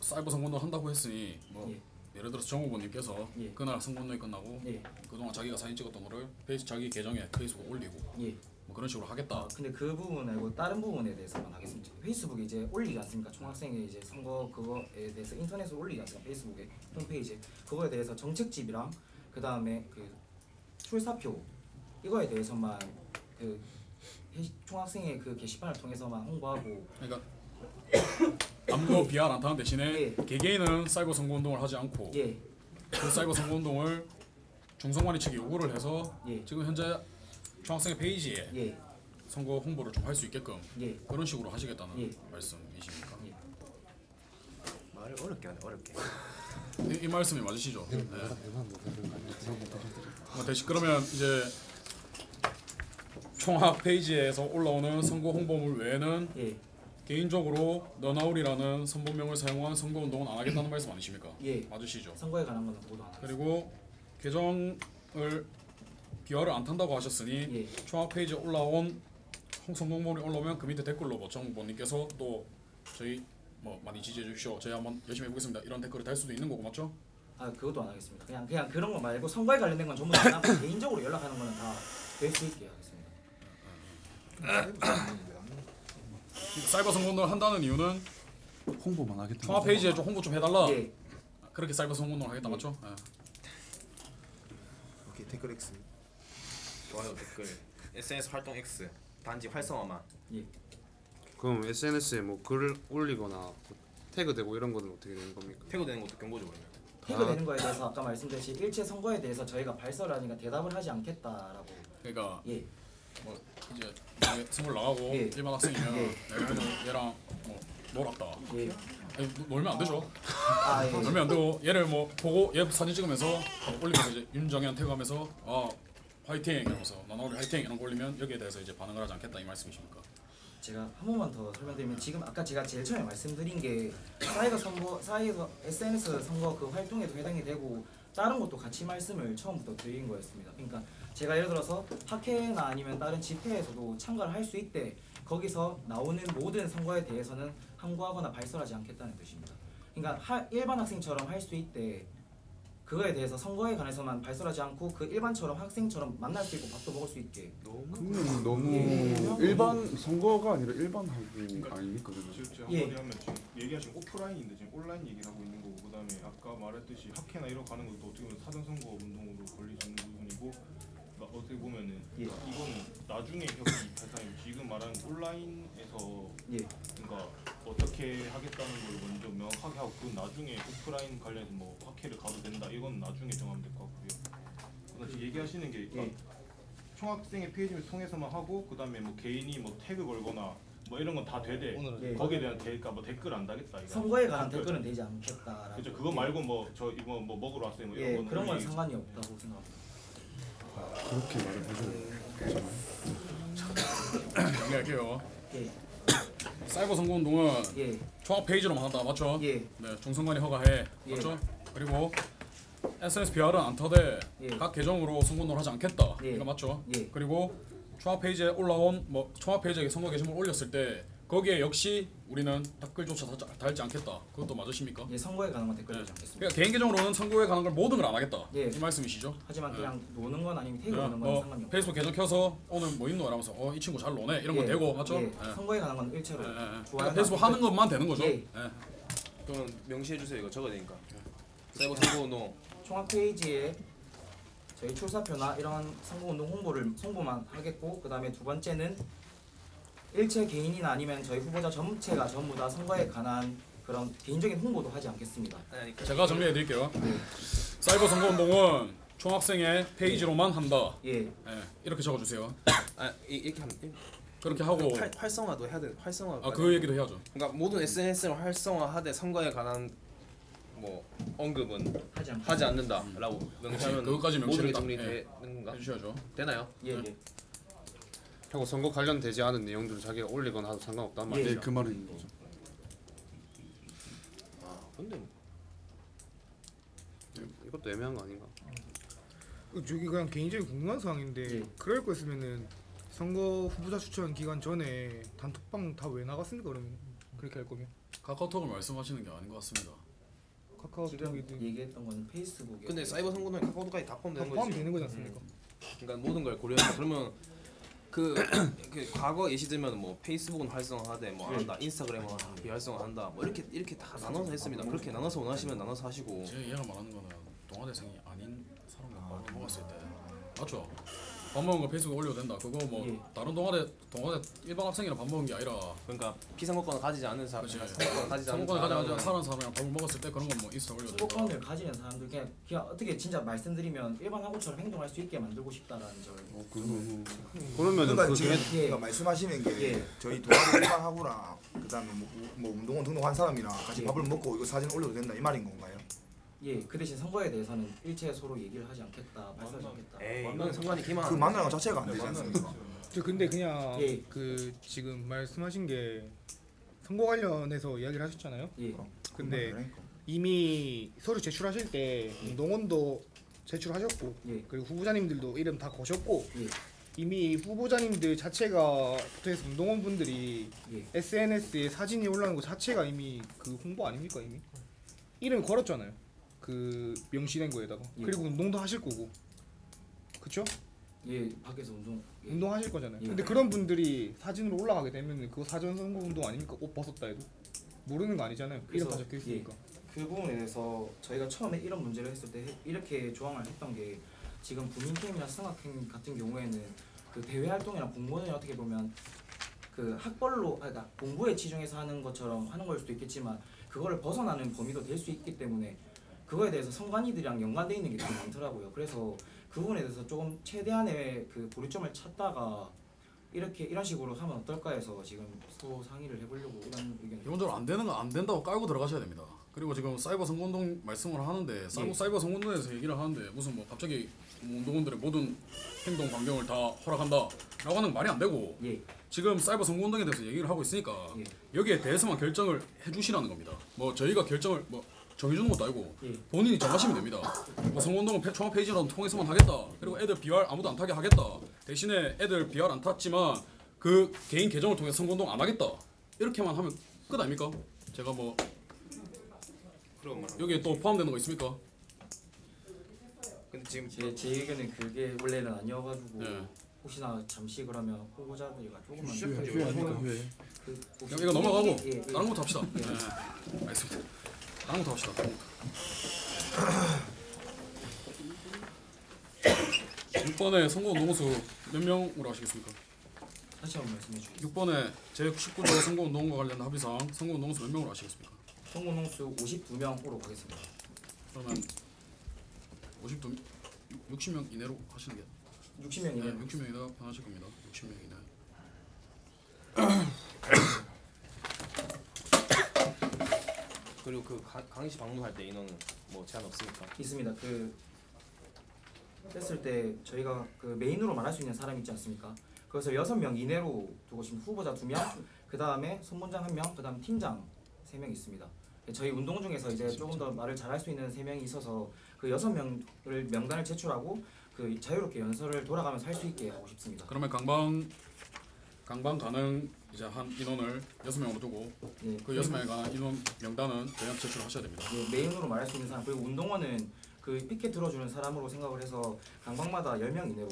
사이버 선거운동 한다고 했으니 뭐 예. 예를 들어서 정 후보님께서 예. 그날 선거운동이 끝나고 예. 그동안 자기가 사진 찍었던 거를 자기 계정에 페이스북에 올리고 예. 뭐 그런 식으로 하겠다. 근데 그 부분 말고 다른 부분에 대해서만 하겠습니다. 페이스북에 이제 올리지 않습니까? 총학생회 이제 선거 그거에 대해서 인터넷으로 올리지 않습니까? 페이스북에 홈페이지 그거에 대해서 정책집이랑 그 다음에 그 출사표 이거에 대해서만 그 총학생회 그 게시판을 통해서만 홍보하고. 그러니까 아무도 BR 안 타는 대신에 예. 개개인은 사이버 선거운동을 하지 않고 예. 그 사이버 선거운동을 중선관위 측이 요구를 해서 예. 지금 현재 중학생회 페이지에 예. 선거 홍보를 좀 할 수 있게끔 예. 그런 식으로 하시겠다는 예. 말씀이십니까? 예. 말을 어렵게 하네 어렵게. 이 말씀이 맞으시죠? 네. 대신 그러면 이제 총학 페이지에서 올라오는 선거 홍보물 외에는 예. 개인적으로 너나울이라는 선본명을 사용한 선거운동은 안 하겠다는 말씀 아니십니까? 예. 맞으시죠? 선거에 관한 거는 모두 안 하겠습니다. 그리고 계정을 비화를 안 탄다고 하셨으니 예. 총학 페이지에 올라온 선거물이 올라오면 그 밑에 댓글로 뭐 정부님께서 또 저희 뭐 많이 지지해 주십시오. 저희 한번 열심히 해보겠습니다. 이런 댓글을 달 수도 있는 거고 맞죠? 아 그것도 안 하겠습니다. 그냥 그런 거 말고 선거에 관련된 건 전부 다 개인적으로 연락하는 거는 다 될 수 있게 하겠습니다. 사이버 선거운동을 한다는 이유는 홍보만 하겠다. 총학 페이지에 좀 홍보 좀 해달라. 예. 그렇게 사이버 선거운동을 하겠다 맞죠? 예. 오케이 댓글 X. 좋아요 댓글 SNS 활동 X 단지 활성화만. 예. 그럼 SNS에 뭐 글을 올리거나 뭐 태그되고 이런 거는 어떻게 되는 겁니까? 태그되는 것도 경고죠 그러면. 태그되는 거에 대해서 아까 말씀드렸듯이 일체 선거에 대해서 저희가 발설을 하니까 대답을 하지 않겠다라고. 그러니까 예. 뭐 이제 선물 나가고 예. 일반 학생이면 예. 내가 그래도 얘랑 뭐 놀았다. 예. 아니, 놀면 안 되죠. 아 예. 놀면 안 되고 얘를 뭐 보고 얘 사진 찍으면서 올리면서 이제 윤정현 태그하면서 아 화이팅 이러면서 너나우리 화이팅 이런 거 올리면 여기에 대해서 이제 반응을 하지 않겠다 이 말씀이십니까? 제가 한 번만 더 설명드리면 지금 아까 제가 제일 처음에 말씀드린 게 사이버 SNS 선거 그 활동에도 해당이 되고 다른 것도 같이 말씀을 처음부터 드린 거였습니다. 그러니까 제가 예를 들어서 학회나 아니면 다른 집회에서도 참가를 할 수 있대 거기서 나오는 모든 선거에 대해서는 함구하거나 발설하지 않겠다는 뜻입니다. 그러니까 일반 학생처럼 할 수 있대 그거에 대해서 선거에 관해서만 발설하지 않고 그 일반처럼 학생처럼 만날 수 있고 밥도 먹을 수 있게. 그러면 너무 예. 일반 선거가 아니라 일반하고 아닙니까 그러면? 제가 예. 한마디 하면 지금 얘기하신 오프라인인데 지금 온라인 얘기를 하고 있는 거고 그다음에 아까 말했듯이 학회나 이런 거 가는 것도 어떻게 보면 사전선거 운동으로 걸리는 부분이고 그러니까 어떻게 보면은 예. 이거는 나중에 혁이 발상이고 지금 말하는 온라인에서 예. 그러니까 어떻게 하겠다는 걸 먼저 명확하게 하고 그 나중에 오프라인 관련해서 뭐 학회를 가도 된다 이건 나중에 정하면 될 것 같고요. 그다음 지금 얘기하시는 게 그러니까 총학생의 페이지를 통해서만 하고 그다음에 뭐 개인이 뭐 태그 걸거나 뭐 이런 건 다 되되 예. 거기에 대한 그러니까 뭐 댓글 안 다겠다 이거. 선거에 관한 댓글은 되지 않겠다라고. 그죠. 그거 말고 뭐 저 이거 뭐 먹으러 왔어요 뭐 이런 예, 건 그런 건 올리기- 상관이 없다고 생각합니다. 그렇게 말을 해줘요. 정리할게요. 예. 사이버 선거운동은 예. 총합 페이지로만 한다 맞죠? 예. 네, 중선관위 허가해 예. 맞죠? 그리고 SNS BR은 안 터대 예. 각 계정으로 선거운동을 하지 않겠다 예. 이거 맞죠? 예. 그리고 총합 페이지에 올라온 뭐 총합 페이지에 선거 게시물 올렸을 때 거기에 역시 우리는 댓글조차 달지 않겠다. 그것도 맞으십니까? 예, 선거에 관한 건 댓글 네. 되지 않겠습니다. 그러니까 개인 계정으로는 선거에 관한 걸 모든 걸 안 하겠다. 예. 이 말씀이시죠? 하지만 네. 그냥 노는 건 아니면 태그 네, 거는 건 뭐 상관이 없다. 페이스북 계정 켜서 오늘 뭐 있노 이러면서 이 친구 잘 노네 이런 건 예. 되고 맞죠? 예. 예. 선거에 관한 건 일체로 예, 예. 좋아요. 그러니까 페이스북 하는 것만 되는 거죠? 예. 예. 그러면 명시해 주세요. 이거 적어야 되니까. 사이버 선거운동 총합 페이지에 저희 출사표나 이런 선거운동 홍보만 하겠고 그 다음에 두 번째는 일체 개인이나 아니면 저희 후보자 전체가 전부 다 선거에 관한 그런 개인적인 홍보도 하지 않겠습니다. 아니 제가 정리해 드릴게요. 사이버 선거운동은 총학생의 페이지로만 한다. 예. 예, 이렇게 적어주세요. 이렇게 하면 그렇게 하고 활성화도 해야 돼. 활성화. 그 얘기도 해야죠. 그러니까 모든 SNS를 활성화하되 선거에 관한 뭐 언급은 하지 않는다라고 명시하면 그것까지 모든 게 명시를 딱, 정리되는 건가? 해주셔야죠. 되나요? 예. 예. 하고 선거 관련되지 않은 내용들을 자기가 올리거나 하도 상관없단 말이죠. 네, 그 말은 거죠. 근데 이것도 애매한 거 아닌가? 저기 그냥 개인적인 궁금한 사항인데 예. 그럴 거였으면은 선거 후보자 추천 기간 전에 단톡방 다 왜 나갔습니까 그러면 그렇게 할 거면 카카오톡을 말씀하시는 게 아닌 것 같습니다. 카카오톡이든 얘기했던 건 페이스북에. 근데 사이버 선거는 카카오톡까지 다 다 포함되는 거지. 포함되는 거지 않습니까? 그러니까 모든 걸 고려해서 그러면 그 과거 예시 들면 뭐 페이스북은 활성화하되 뭐 안 한다, 인스타그램은 비활성화한다, 뭐 이렇게 다 나눠서 했습니다. 그렇게 나눠서 원하시면 나눠서 하시고. 제 얘가 말하는 거는 동아대생이 아닌 사람과 밥을 먹었을 때 맞죠? 밥 먹은 거 페이스북에 올려도 된다. 그거 뭐 예. 다른 동아대 일반 학생이랑 밥 먹은 게 아니라 그러니까 피선거권을 가지지 않은 사람, 그치. 선거권을 가지지 않은 선거권을 가지지 않은 사람은 사람이랑 밥을 먹었을 때 그런 건 뭐 인스타 올려도 된다. 선거권을 가지는 사람들 그냥 어떻게 진짜 말씀드리면 일반 학우처럼 행동할 수 있게 만들고 싶다라는 절. 그러면은 그러니까 그 지금 예. 그러니까 말씀하시는 게 예. 저희 동아리 일반하고랑 그다음에 뭐 운동원 등록한 사람이랑 같이 예. 밥을 먹고 이거 사진 올려도 된다 이 말인 건가요? 예, 그 대신 선거에 대해서는 일체 서로 얘기를 하지 않겠다, 발설하지 않겠다. 에이 이건 상관이 기만. 그 만나는 것 자체가 안 되지 않습니까? 저 근데 그냥 예. 그 지금 말씀하신 게 선거 관련해서 이야기를 하셨잖아요. 예. 근데 이미 서류 제출하실 때 운동원도 제출하셨고 예. 그리고 후보자님들도 이름 다 거셨고 예. 이미 후보자님들 자체가 부터해서 운동원분들이 예. SNS에 사진이 올라오는 것 자체가 이미 그 홍보 아닙니까 이미? 이름 걸었잖아요. 그 명시된 거에다가 예. 그리고 운동도 하실 거고 그쵸? 예, 밖에서 운동. 예. 운동하실 거잖아요. 예. 근데 그런 분들이 사진으로 올라가게 되면 그거 사전 선거 운동 아닙니까? 옷 벗었다 해도 모르는 거 아니잖아요. 이름 다 그래서, 적혀 있으니까. 그 부분에 대해서 저희가 처음에 이런 문제를 했을 때 이렇게 조항을 했던 게 지금 부민캠이나 승학캠 같은 경우에는 그 대외 활동이랑 공모는 어떻게 보면 그 학벌로 그러니까 공부에 치중해서 하는 것처럼 하는 걸 수도 있겠지만 그거를 벗어나는 범위도 될 수 있기 때문에 그거에 대해서 선관위들이랑 연관돼 있는 게 되게 많더라고요. 그래서 그 부분에 대해서 조금 최대한의 그 보류점을 찾다가 이런 식으로 하면 어떨까 해서 지금 소 상의를 해보려고 이런 의견을. 기본적으로 안 되는 거 안 된다고 깔고 들어가셔야 됩니다. 그리고 지금 사이버 선거운동 말씀을 하는데 사이버 선거운동에서 얘기를 하는데 무슨 뭐 갑자기 운동원들의 모든 행동 반경을 다 허락한다라고 하는 건 말이 안 되고 예. 지금 사이버 선거운동에 대해서 얘기를 하고 있으니까 예. 여기에 대해서만 결정을 해주시라는 겁니다. 뭐 저희가 결정을 뭐 정해주는 것도 아니고 예. 본인이 정하시면 됩니다. 뭐 선거운동은 총합 페이지라도 통해서만 하겠다. 그리고 애들 BR 아무도 안 타게 하겠다. 대신에 애들 BR 안 탔지만 그 개인 계정을 통해 선거운동 안 하겠다. 이렇게만 하면 끝 아닙니까? 제가 뭐 그럼 여기에 또 포함되는 거 있습니까? 근데 지금 제 의견은 그게 원래는 아니어가지고 네. 혹시나 잠시 그러면 후보자들과 조금만 그 혹시 이거 넘어가고 예, 예. 다른 것도 합시다. 예. 네. 알겠습니다. 다른 것도 합시다. 다른 것도. 6번에 선거운동수 몇 명으로 하시겠습니까? 다시 한번 말씀해 주세요. 6번에 제19조 선거운동과 관련된 합의사항 선거운동수 몇 명으로 하시겠습니까? 성공동수 52명으로 가겠습니다. 그러면 60명 이내로 하시는 게 60명이면 네, 60명 이내가 편하실 겁니다. 60명 이내. 그리고 그 강의실 방문할 때 인원은 뭐 제한 없습니까? 있습니다. 그 했을 때 저희가 그 메인으로 말할 수 있는 사람 있지 않습니까? 그것을 6명 이내로 두고 지금 후보자 2명, 그 다음에 선문장 1명, 그 다음 팀장 3명 있습니다. 저희 운동 중에서 이제 조금 더 말을 잘할 수 있는 3명이 있어서 그 6명을 명단을 제출하고 그 자유롭게 연설을 돌아가면서 할 수 있게 하고 싶습니다. 그러면 강방 가능 이제 한 인원을 6명으로 두고 네, 그 6명에 관한 인원 명단은 그냥 제출하셔야 됩니다. 네, 메인으로 말할 수 있는 사람 그리고 운동원은 그 피켓 들어주는 사람으로 생각을 해서 강방마다 10명 이내로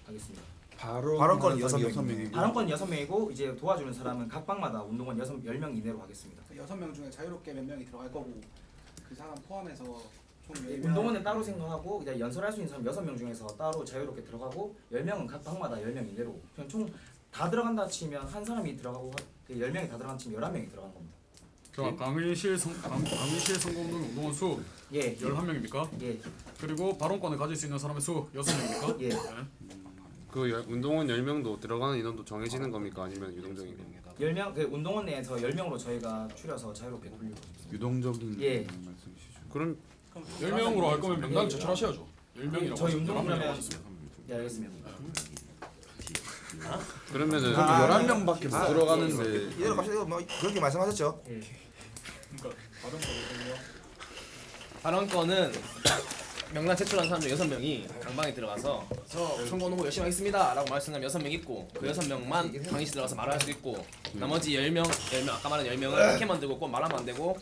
하겠습니다. 발언권 6명이 발언권 6명이고 이제 도와주는 사람은 각 방마다 운동원 10명 이내로 하겠습니다. 6명 중에 자유롭게 몇 명이 들어갈 거고 그 사람 포함해서 총 10명. 운동원은 따로 생각하고 이제 연설할 수 있는 사람 6명 중에서 따로 자유롭게 들어가고 10명은 각 방마다 10명 이내로 그냥 총 다 들어간다 치면 한 사람이 들어가고 그 10명이 다 들어간다 치면 11명이 들어가는 겁니다. 자, 강의실 선거운동 운동원 수 예. 11명입니까? 예. 그리고 발언권을 가질 수 있는 사람의 수 6명입니까? 예. 그 운동원 10명도 들어가는 인원도 정해지는 겁니까? 아니면 유동적인 겁니까? 10명 그 운동원 내에서 10명으로 저희가 추려서 자유롭게 돌리고 있습니다. 유동적인 예. 말씀이시죠. 그럼 10명으로 할 거면 명단 제출하셔야죠. 10명이라고 저희 운동원 그러면 하셨습니다. 예, 알겠습니다. 그러면은 11명밖에 못 들어가는데 이대로 갑시다. 뭐 그렇게 말씀하셨죠? 예. 그러니까 발언권이거든요. 발언권은 명단 제출한 사람 중 6명이 강방에 들어가서 저 선거운동 열심히 하겠습니다 라고 말씀하면 6명 있고 그 6명만 강의실 들어가서 말을 할 수 있고 나머지 10명 아까 말한 10명은 피켓만 들고 꼭 말하면 안 되고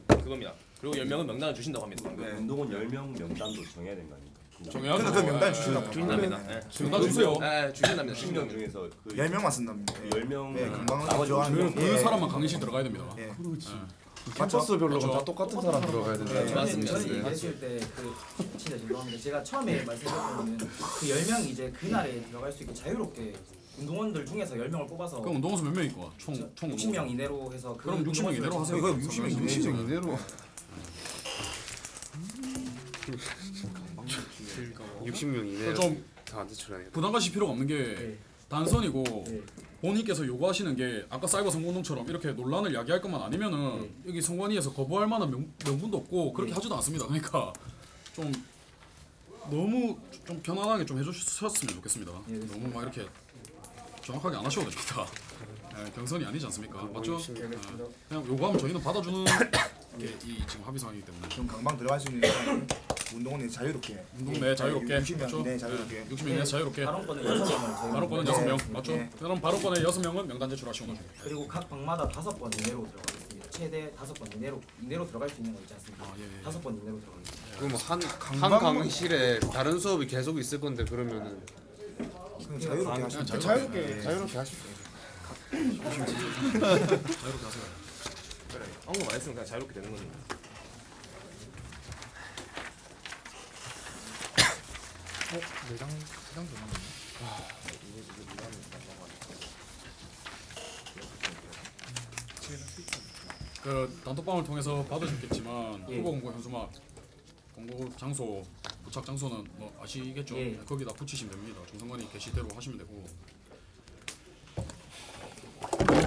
그겁니다. 그리고 10명은 명단을 주신다고 합니다. 방금. 운동원 10명 명단도 정해야 되는 거 아닙니까? 정해야죠. 그러니까 그 명단 주신다고. 주신답니다. 네. 명단 주세요. 네, 주신답니다. 10명 중에서 그 10명만 쓴답니다. 10명 네, 금방 나머지 좋아하는 그 사람만 강의실 들어가야 됩니다. 예. 캠퍼스별로 그렇죠. 다 똑같은 사람 들어가야 된다. 네, 맞습니다. 저는 얘기했을 때그 진짜 죄송합니다. 제가 처음에 말씀드렸던 거는 그 10명이 이제 그날에 들어갈 수 있게 자유롭게 운동원들 중에서 10명을 뽑아서 그럼 운동원수 몇 명이고? 총 60명 이내로 해서 그럼 60명 이내로 하세요. 이거 60명 이내로 60명 이내로 좀 다안 제출하네요. 부담 가실 필요가 없는 게 네. 단선이고 네. 본인께서 요구하시는 게 아까 사이버 선거운동처럼 이렇게 논란을 야기할 것만 아니면은 네. 여기 선관위에서 거부할 만한 명분도 없고 그렇게 네. 하지도 않습니다. 그러니까 좀 너무 좀 편안하게 좀 해주셨으면 좋겠습니다. 네, 너무 막 이렇게 정확하게 안 하셔도 됩니다. 네, 경선이 아니지 않습니까? 맞죠? 네. 그냥 요구하면 저희는 받아주는 게 이 지금 합의 사항이기 때문에 좀 강방 들어갈 수 있는 사람은 운동원이 자유롭게 운동 내 자유롭게 60명 맞죠? 이내 자유롭게 60명 이내 자유롭게 발언권은 6명을 발언권은 네. 6명 맞죠? 네. 그럼 발언권의 6명은 명단 제출하시고 그리고 각 방마다 5번 이내로 들어가겠습니다. 최대 5번 이내로 들어갈 수 있는 거 있지 않습니까? 아, 예. 5번 이내로 들어가겠습니다. 그럼 한 강의실에 다른 수업이 계속 있을 건데 그러면은 그럼 자유롭게 하시면 돼요. 자유롭게 하십시오. 자유롭게 하세요. 언급 안 했으면 그냥 자유롭게 되는 겁니다. 내장 좀 남았네. 그 단톡방을 통해서 받으셨겠지만 예. 후보 공고 현수막 공고 장소 부착 장소는 뭐 아시겠죠? 예. 거기다 붙이시면 됩니다. 중선관위 게시대로 하시면 되고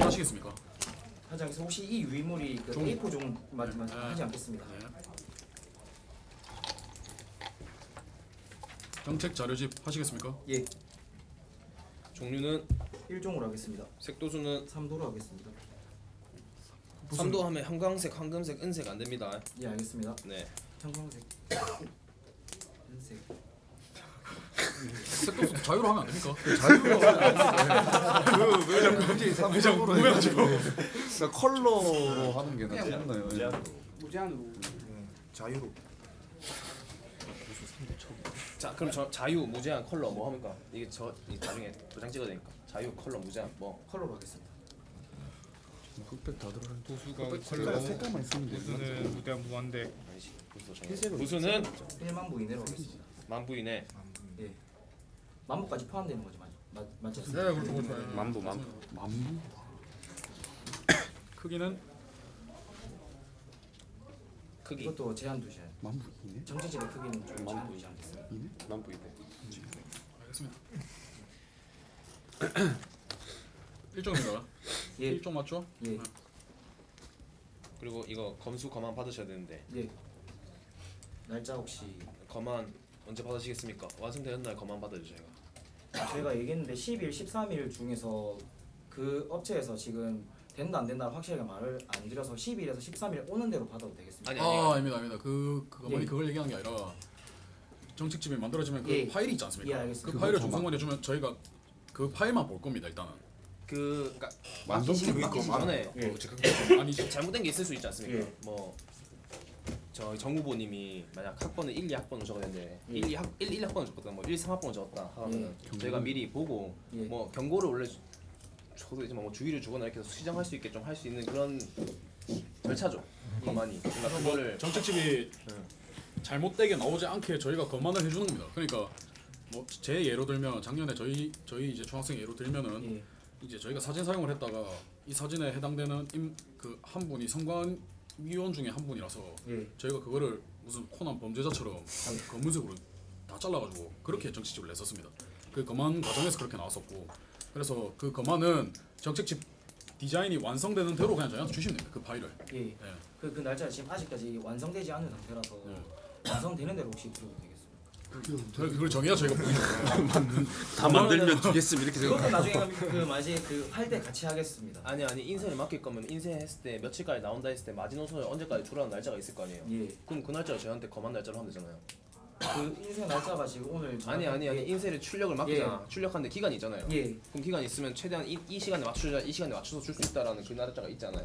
하시겠습니까? 하지 않겠습니다. 혹시 이 유인물이 그 종- A4 종 맞지만 네. 하지 않겠습니다. 네. 정책 자료집 하시겠습니까? 예, 종류는 1종으로 하겠습니다. 색도수는 3도로 하겠습니다. 3도 하면 형광색, 황금색, 은색 안 됩니다. 예, 알겠습니다. 네. 형광색, 은색. 색도 자유로 하면 안 됩니까? 왜 갑자기 상대적으로 해가지고 컬러로 하는 게 낫지 않나요? 무제한으로. 자유로 자 그럼 저 자유 무제한 컬러 뭐 합니까? 이게 이 나중에 도장 찍어야 되니까 자유 컬러 무제한 뭐 컬러로 하겠습니다. 흑백 다 들어가. 도수가 흑백 컬러, 색깔만 있으면 돼. 도수는 무대한 무한대. 부수는 1만 부 이내로 하겠습니다. 10,000부 이내. 예. 만부까지 포함되는 거죠, 맞지 네, 않습니까? 그렇죠, 그렇죠. 예. 만부. 만부. 크기는 크기. 이것도 제한 두셔야 돼요. 만부 이네. 정치집의 크기는 좀 제한 두지 않겠습니다. 만부 이네. 알겠습니다. 일종입니다. 예. 일종 맞죠? 예. 그리고 이거 검수 검안 받으셔야 되는데 예. 날짜 혹시 검안 언제 받으시겠습니까? 완성되는 날 검안 받아주세요. 저희가 얘기했는데 10일, 13일 중에서 그 업체에서 지금 된다 안 된다 확실하게 말을 안 드려서 10일에서 13일 오는 대로 받아도 되겠습니다. 아닙니다. 그거만이 예. 그걸 얘기한 게 아니라 정책집이 만들어지면 그 예. 파일이 있지 않습니까? 예, 알겠습니다. 그 파일을 중성관에 주면 저희가 그 파일만 볼 겁니다. 일단은. 그러니까 완성품 맡기기 그거 전에 예. 아니죠. 잘못된 게 있을 수 있지 않습니까? 예. 뭐 저희 정 후보님이 만약 학번을 1, 2학번을 적었는데 예. 1, 2학번을 적었다, 뭐 1, 3학번을 적었다 하면 저희가 미리 보고 예. 뭐 경고를 원래 저도 이제 뭐 주의를 주거나 이렇게 해서 수정할 수 있게 좀 할 수 있는 그런 절차죠. 검안이. 그러니까 그거를 정책집이 잘못되게 나오지 않게 저희가 검안을 해주는 겁니다. 그러니까 뭐 제 예로 들면 작년에 저희 이제 중학생 예로 들면은 예. 이제 저희가 사진 사용을 했다가 이 사진에 해당되는 그 한 분이 선관위원 중에 한 분이라서 예. 저희가 그거를 무슨 코난 범죄자처럼 검은색으로 다 잘라가지고 그렇게 정책집을 냈었습니다. 그 검안 과정에서 그렇게 나왔었고 그래서 그 검안은 정책집 디자인이 완성되는 대로 그냥 저희한테 주시면 됩니다. 그 파일을. 예. 예. 그 날짜 지금 아직까지 완성되지 않은 상태라서 예. 완성되는 대로 혹시 드려도 되겠습니까? 그걸 정해야 저희가 보이죠. 다 만들면 주겠음 이렇게 그것도 생각. 나중에 그 뭐지 그 할 때 같이 하겠습니다. 아니 인쇄를 맡길 거면 인쇄했을 때 며칠까지 나온다 했을 때 마지노선을 언제까지 주라는 날짜가 있을 거 아니에요. 예. 그럼 그 날짜를 저희한테 검안 날짜로 하면 되잖아요. 그 인쇄 날짜가 지금 오늘 아니 인쇄를 출력을 맡기잖아. 출력하는데 기간이 있잖아요. 예. 그럼 기간이 있으면 최대한 이 시간에 맞추자 이 시간에 맞춰서 줄 수 있다라는 그 날짜가 있잖아요.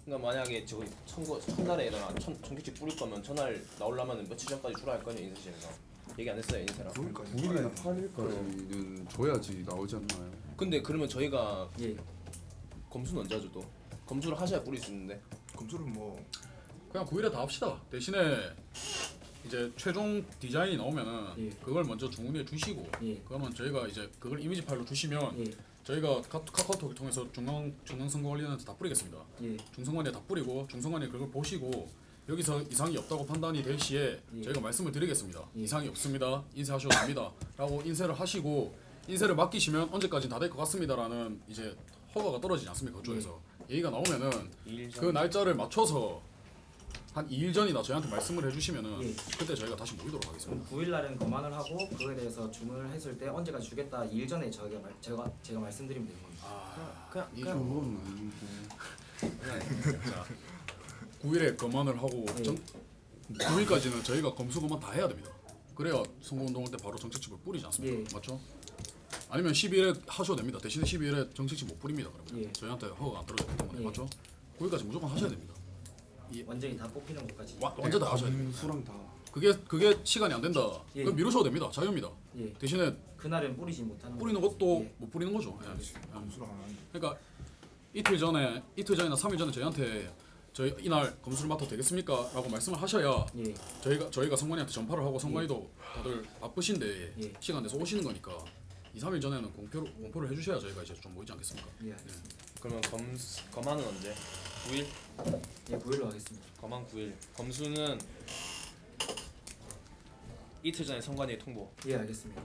그러니까 만약에 저기 첫날에 일어나 청계집 뿌릴 거면 전날 나오려면 며칠 전까지 주라 할 거 아니에요 인쇄실에서. 얘기 안 했어요 인쇄랑. 9일이나 8일까지는 줘야지 나오지 않나요? 근데 그러면 저희가 예. 검수는 언제 하죠 또? 검수를 하셔야 뿌릴 수 있는데. 검수를 뭐 그냥 9일에 다 합시다. 대신에 이제 최종 디자인이 나오면은 예. 그걸 먼저 주문해 주시고 예. 그러면 저희가 이제 그걸 이미지 파일로 주시면 예. 저희가 카카오톡을 통해서 중앙선거관리원한테 다 뿌리겠습니다. 예. 중선관리에 다 뿌리고 중선관리 그걸 보시고 여기서 이상이 없다고 판단이 될 시에 예. 저희가 말씀을 드리겠습니다. 예. 이상이 없습니다. 인쇄하셔도 됩니다. 라고 인쇄를 하시고 인쇄를 맡기시면 언제까지 다 될 것 같습니다라는 이제 허가가 떨어지지 않습니까? 그쪽에서 얘기가 나오면은 그 날짜를 맞춰서 한 2일 전이나 저희한테 말씀을 해주시면은 예. 그때 저희가 다시 모이도록 하겠습니다. 9일 날은 검안을 하고 그거에 대해서 주문을 했을 때 언제까지 주겠다 2일 전에 제가 말씀드리면 되는 겁니다. 그냥 이건 아니고. 9일에 검안을 하고 예. 9일까지는 저희가 검수 검안 다 해야 됩니다. 그래야 선거운동할 때 바로 정책집을 뿌리지 않습니까? 예. 맞죠? 아니면 12일에 하셔도 됩니다. 대신에 12일에 정책집 못 뿌립니다. 그러면 예. 저희한테 허가가 안 떨어졌기 때문에 예. 맞죠? 9일까지 무조건 하셔야 됩니다. 완전히 다 뽑히는 것까지. 완전 다 하셔야 됩니다. 수랑 다. 그게 시간이 안 된다. 예. 그럼 미루셔도 됩니다. 자유입니다. 예. 대신에 그날은 뿌리지 못하는 뿌리는 거죠. 것도 예. 못 뿌리는 거죠. 예. 검수를 안 하는 그러니까 이틀 전이나 3일 전에 저희한테 저희 이날 검수를 맡아도 되겠습니까? 라고 말씀을 하셔야 예. 저희가 선관위한테 전파를 하고 선관위도 다들 바쁘신데 예. 시간 내서 오시는 거니까 2, 3일 전에는 공표를 해주셔야 저희가 이제 좀 모이지 않겠습니까? 예, 알겠습니다. 그러면 검안은 언제? 9일? 예, 9일로 하겠습니다. 검안 9일. 검수는 이틀 전에 선관위에 통보. 예, 알겠습니다.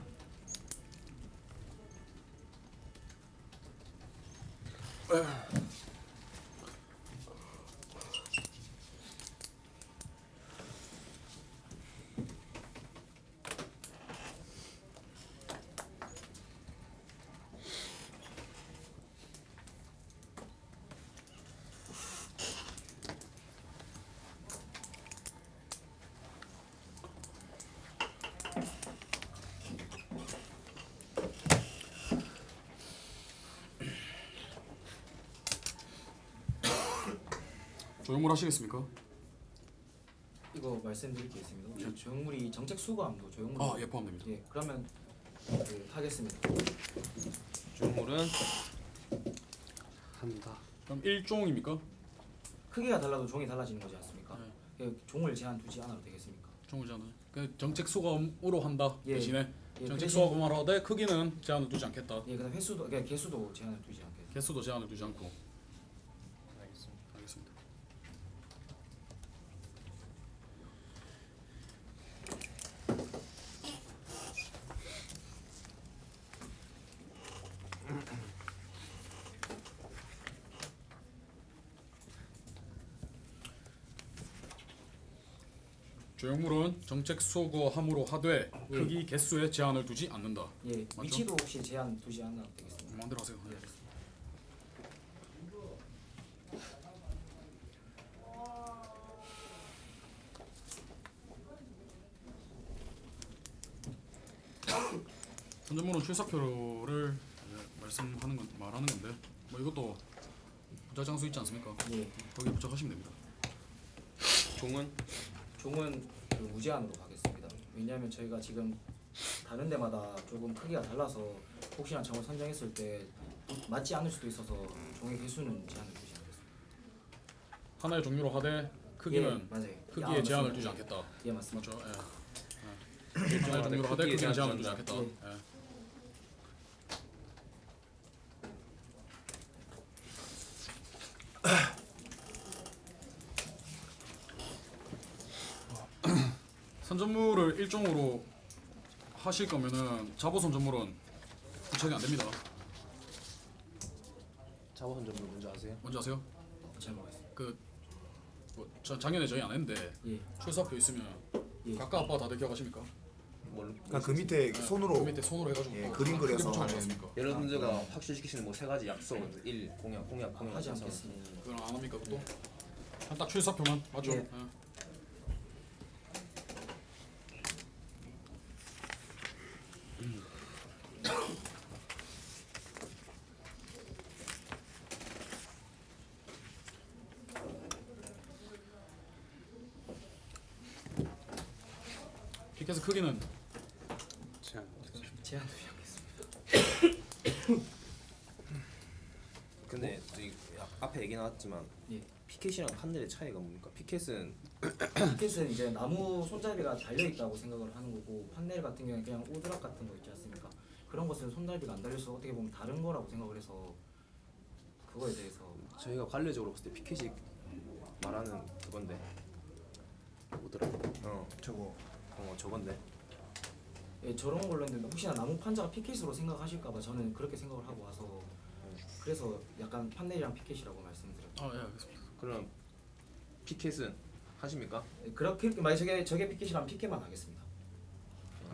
조용물 하시겠습니까? 이거 말씀드릴 게 있습니다. 혹시 조형물이 정책 수거함도 조형물. 아, 예, 포함됩니다. 예, 그러면 하겠습니다. 조형물은 한다. 그럼 1종입니까? 크기가 달라도 종이 달라지는 거지 않습니까? 네. 종을 제한 두지 않아도 되겠습니까? 종이잖아요. 그 정책 수검으로 한다 예. 대신에 예, 정책 대신- 수검을 하되 크기는 제한을 두지 않겠다. 예, 그다음 횟수도 그러니까 개수도 제한을 두지 않겠습니다. 개수도 제한을 두지 않고. 알겠습니다. 알겠습니다. 조형물은 정책 수거함으로 하되 예. 크기 개수에 제한을 두지 않는다. 예, 맞죠? 위치도 혹시 제한 두지 않아도 되겠습니다. 마음대로 하세요. 네. 선전물은 출사표를 말씀하는 건 말하는 건데 뭐 이것도 부착 장소 있지 않습니까? 예, 거기 부착하시면 됩니다. 종은 종은 그 무제한으로 가겠습니다. 왜냐하면 저희가 지금 다른 데마다 조금 크기가 달라서 혹시나 정을 선정했을 때 맞지 않을 수도 있어서 종의 개수는 제한을 두지 않겠습니다. 하나의 종류로 하되 크기는 예, 맞아요. 크기에 아, 제한을 맞습니다. 두지 않겠다. 예, 맞습니다. 맞죠? 예. 하나의 종류로 하되 크기에 크기에 제한을 제한을 두지 두지 않겠다. 않는다. 예. 선전물을 일종으로 하실 거면은 자보 선전물은 부착이 안 됩니다. 자보 선전물 뭔지 아세요? 뭔지 아세요? 잘 모르겠습니다. 뭐 작년에 저희 안 했는데 예, 출사표 있으면 예. 각각 아빠 다들 기억하십니까? 뭘로? 그러니까 그 밑에 네, 손으로 그 밑에 손으로 해가지고 예, 또 그림 크게 그려서 붙여놓지 하는 않습니까? 여러분들가 확실시키시는 뭐 세 가지 약속 1. 공약 하지 해서. 않겠습니다. 그건 안 합니까 그것도? 딱 출사표만 맞죠? 예. 예. 피켓의 크기는 제한. 제한 두지 않겠습니다. 근데 저기 앞에 얘기 나왔지만 예. 피켓이랑 판넬의 차이가 뭡니까? 피켓은 피켓은 이제 나무 손잡이가 달려 있다고 생각을 하는 거고 판넬 같은 경우는 그냥 오드락 같은 거 있지 않습니까? 그런 것은 손잡이가 안 달려서 어떻게 보면 다른 거라고 생각을 해서 그거에 대해서 저희가 관례적으로 봤을 때 피켓이 말하는 그건데 뭐더라? 저건데 예, 저런 걸로 했는데 혹시나 나무 판자가 피켓으로 생각하실까봐 저는 그렇게 생각을 하고 와서 그래서 약간 판넬이랑 피켓이라고 말씀드렸죠. 아 예 알겠습니다. 그럼 피켓은 하십니까? 예, 그렇게 만약 저게 피켓이라면 피켓만 하겠습니다.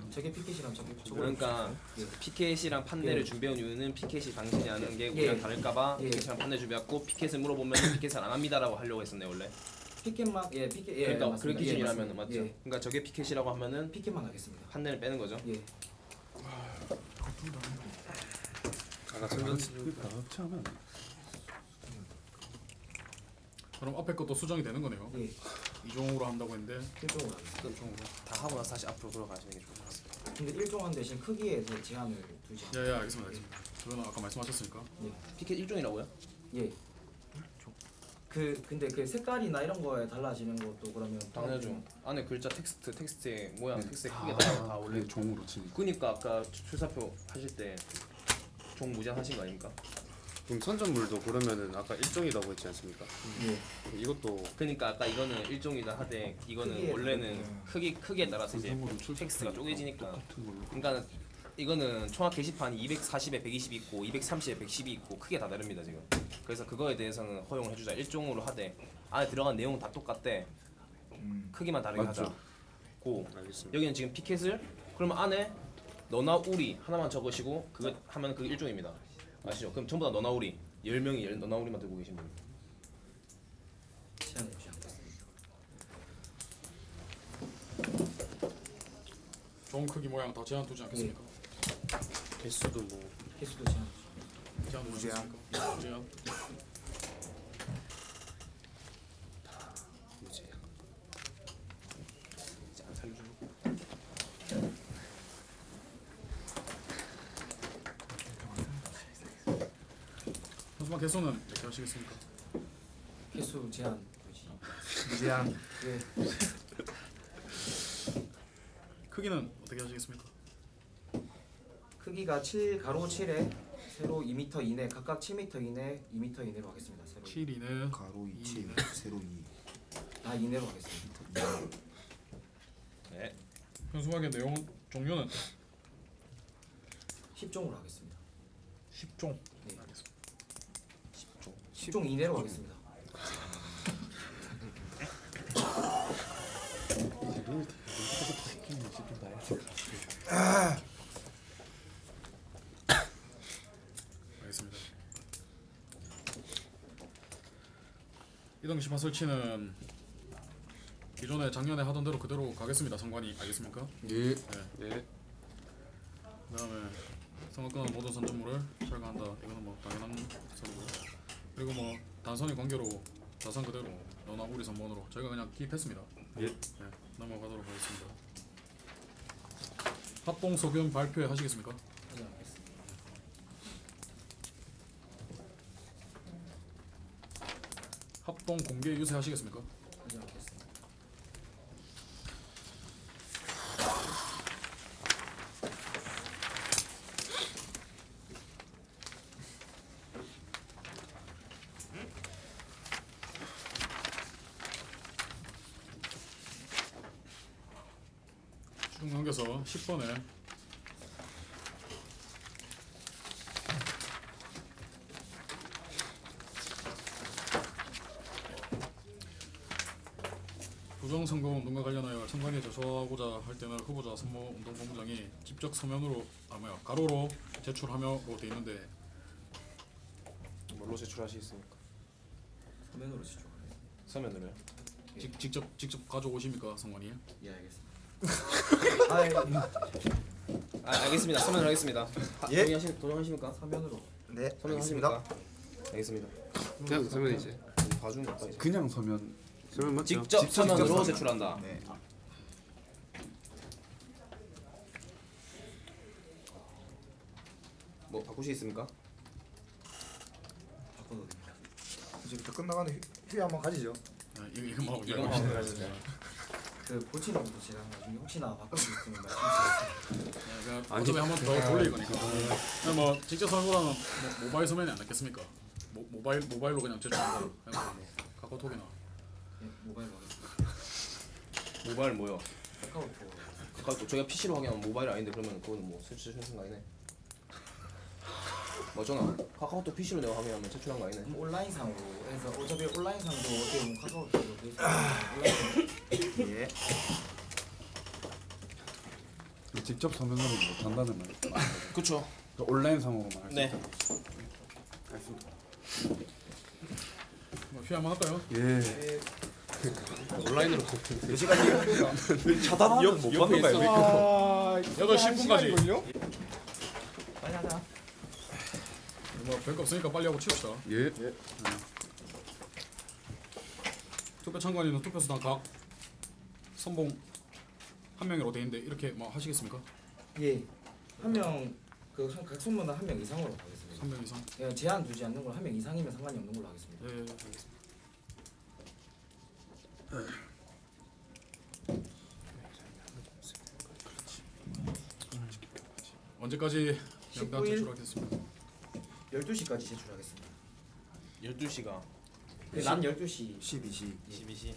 저게 피켓이라면 저거 그러니까 예. 피켓이랑 판넬을 예. 준비한 이유는 피켓이 당신이 아는 게 예. 우리랑 다를까봐 예. 피켓이랑 판넬 준비했고 피켓을 물어보면 피켓을 안 합니다라고 하려고 했었네 원래. 피켓만 예 피켓 예 그러니까 맞습니다. 그런 기준이라면 예, 맞죠? 예. 그러니까 저게 피켓이라고 하면은 피켓만 하겠습니다. 판넬을 빼는 거죠. 예. 아까 선전 다 합치하면 그럼 앞에 것도 수정이 되는 거네요. 예. 이종으로 한다고 했는데 일종으로 하겠습니다. 이종으로. 다 하고 나서 다시 앞으로 돌아가시는 게 좋을 것 같습니다. 근데 일종한 대신 크기에 대해 제한을 두지 않. 예예 알겠습니다. 알겠습니다. 그거는 아까 말씀하셨으니까. 피켓 1종이라고요? 예. 근데 그 색깔이나 이런 거에 달라지는 것도 그러면 당연하죠. 안에 글자 텍스트의 모양, 텍스트의 크게 아, 다 원래. 그게 종으로 치니까. 그니까 아까 출사표 하실 때 종 무제한 하신 거 아닙니까? 그럼 선전물도 그러면은 아까 일종이라고 했지 않습니까? 예. 이것도 그러니까 아까 이거는 일종이다 하되 이거는 크기에 원래는 크기에 따라서 이제 선전물은 출사표 텍스트가 쪼개지니까. 똑같은 걸로. 그러니까 이거는 총합 게시판이 240에 120이 있고 230에 110이 있고 크게 다 다릅니다 지금. 그래서 그거에 대해서는 허용을 해주자. 일종으로 하되 안에 들어간 내용은 다 똑같대. 크기만 다르게 맞죠. 하자. 고 알겠습니다. 여기는 지금 피켓을 그러면 안에 너나 우리 하나만 적으시고 그거 하면 그게 일종입니다. 아시죠? 그럼 전부 다 너나 우리 10명이 너나 우리만 들고 계신 분. 제한을 두지 않겠습니다. 종 크기 모양 다 제한 두지 않겠습니까? 개수도 뭐 개수도 제한 두지 제한 두지 무제한. 않겠습니까? 무제한. 무제한. 마지막 개수는 몇 개 하시겠습니까? 개수 제한 뭐지? 무제한. 네. 크기는 어떻게 하시겠습니까? 크기가 7 가로 7에 세로 2m 이내 각각 7m 이내 2m 이내로 하겠습니다. 세로 7 이내 가로 27, 세로 2. 다 이내로 하겠습니다. 네. 현수막의 내용 종류는 10종으로 하겠습니다. 10종. 네. 10종 이내로 하겠습니다. 알겠습니다. 이동 심판 설치는 기존에 작년에 하던 대로 그대로 가겠습니다. 상관이 알겠습니까? 예. 네. 그다음에 성악권은 모든 선점물을 철거한다. 이거는 뭐 당연한 선이고요. 그리고 뭐 단선의 관계로 자산 그대로 너나 우리 선본으로 저희가 그냥 기입했습니다. 예. 네, 넘어가도록 하겠습니다. 합동 소견 발표회 하시겠습니까? 하지 않겠습니다. 합동 공개 유세 하시겠습니까? 하지 않겠습니다. 쭉 넘겨서 10번에 부정선거 운동과 관련하여 선관위에 제소하고자 할 때는 후보자 선모 운동본부장이 직접 서면으로 가로로 제출하며로 돼 있는데 뭘로 제출하시겠습니까? 서면으로 제출하겠습니다. 서면으로요? 직접 가져오십니까 선관위에? 예, 알겠습니다. 알겠습니다. 서면으로 하겠습니다. 예. 동의하십니까? 서면으로. 네, 서면 알겠습니다. 하십니까? 알겠습니다. 그냥 서면이지. 봐주는 것 같다. 그냥 서면 서면 맞죠? 직접 서면으로 서면. 제출한다. 네. 뭐 바꾸시겠습니까? 바꿔도 됩니다. 이제부터 끝나가는 휴 한번 가지죠. 이거만 하고 이거만 하고 가시죠. 그 고치는 것도 제가 나중에 혹시나 바꿀 수 있으면 말씀주세요. 어차피 한 번 더 돌릴 거니까. 그냥 뭐 직접 선거라는 뭐 모바일 서면이 안 낫겠습니까? 모바일로 그냥 제출한다. 해서 뭐 카카오톡이나. 예, 모바일로 하겠습니다. 모바일 뭐요? 카카오톡. 카카오톡 저희가 PC로 확인하면 모바일 아닌데 그러면 그거는 뭐 제출하신 거 아니네. 맞잖아. 카카오톡 PC로 내가 확인하면 제출한 거 아니네. 그럼 온라인상으로 해서 어차피 온라인상도 어떻게 보면 카카오톡으로 돼 있어요. 예. 직접 서면으로 못 한다는 말. 그렇죠. 온라인 상으로만 할 수 네. 있다. 알겠습니다. 뭐 휴 한번 할까요? 예. 온라인으로 몇 시간이에요? 차단하면 못 받는 거야. 아, 8시 10분까지. 빨리 하자. 뭐 별거 없으니까 빨리 하고 치웁시다. 예. 투표 참관인은 투표수당 각 선봉 한 명으로 돼 있는데 이렇게 뭐 하시겠습니까? 예. 한 명 각 손문은 한 명 이상으로 하겠습니다. 3명 이상? 예, 제한 두지 않는 걸로 한 명 이상이면 상관이 없는 걸로 하겠습니다. 네, 알겠습니다. 언제까지 명단 19일? 제출하겠습니까? 12시까지 제출하겠습니다. 12시가 난 12시 12시. 12시.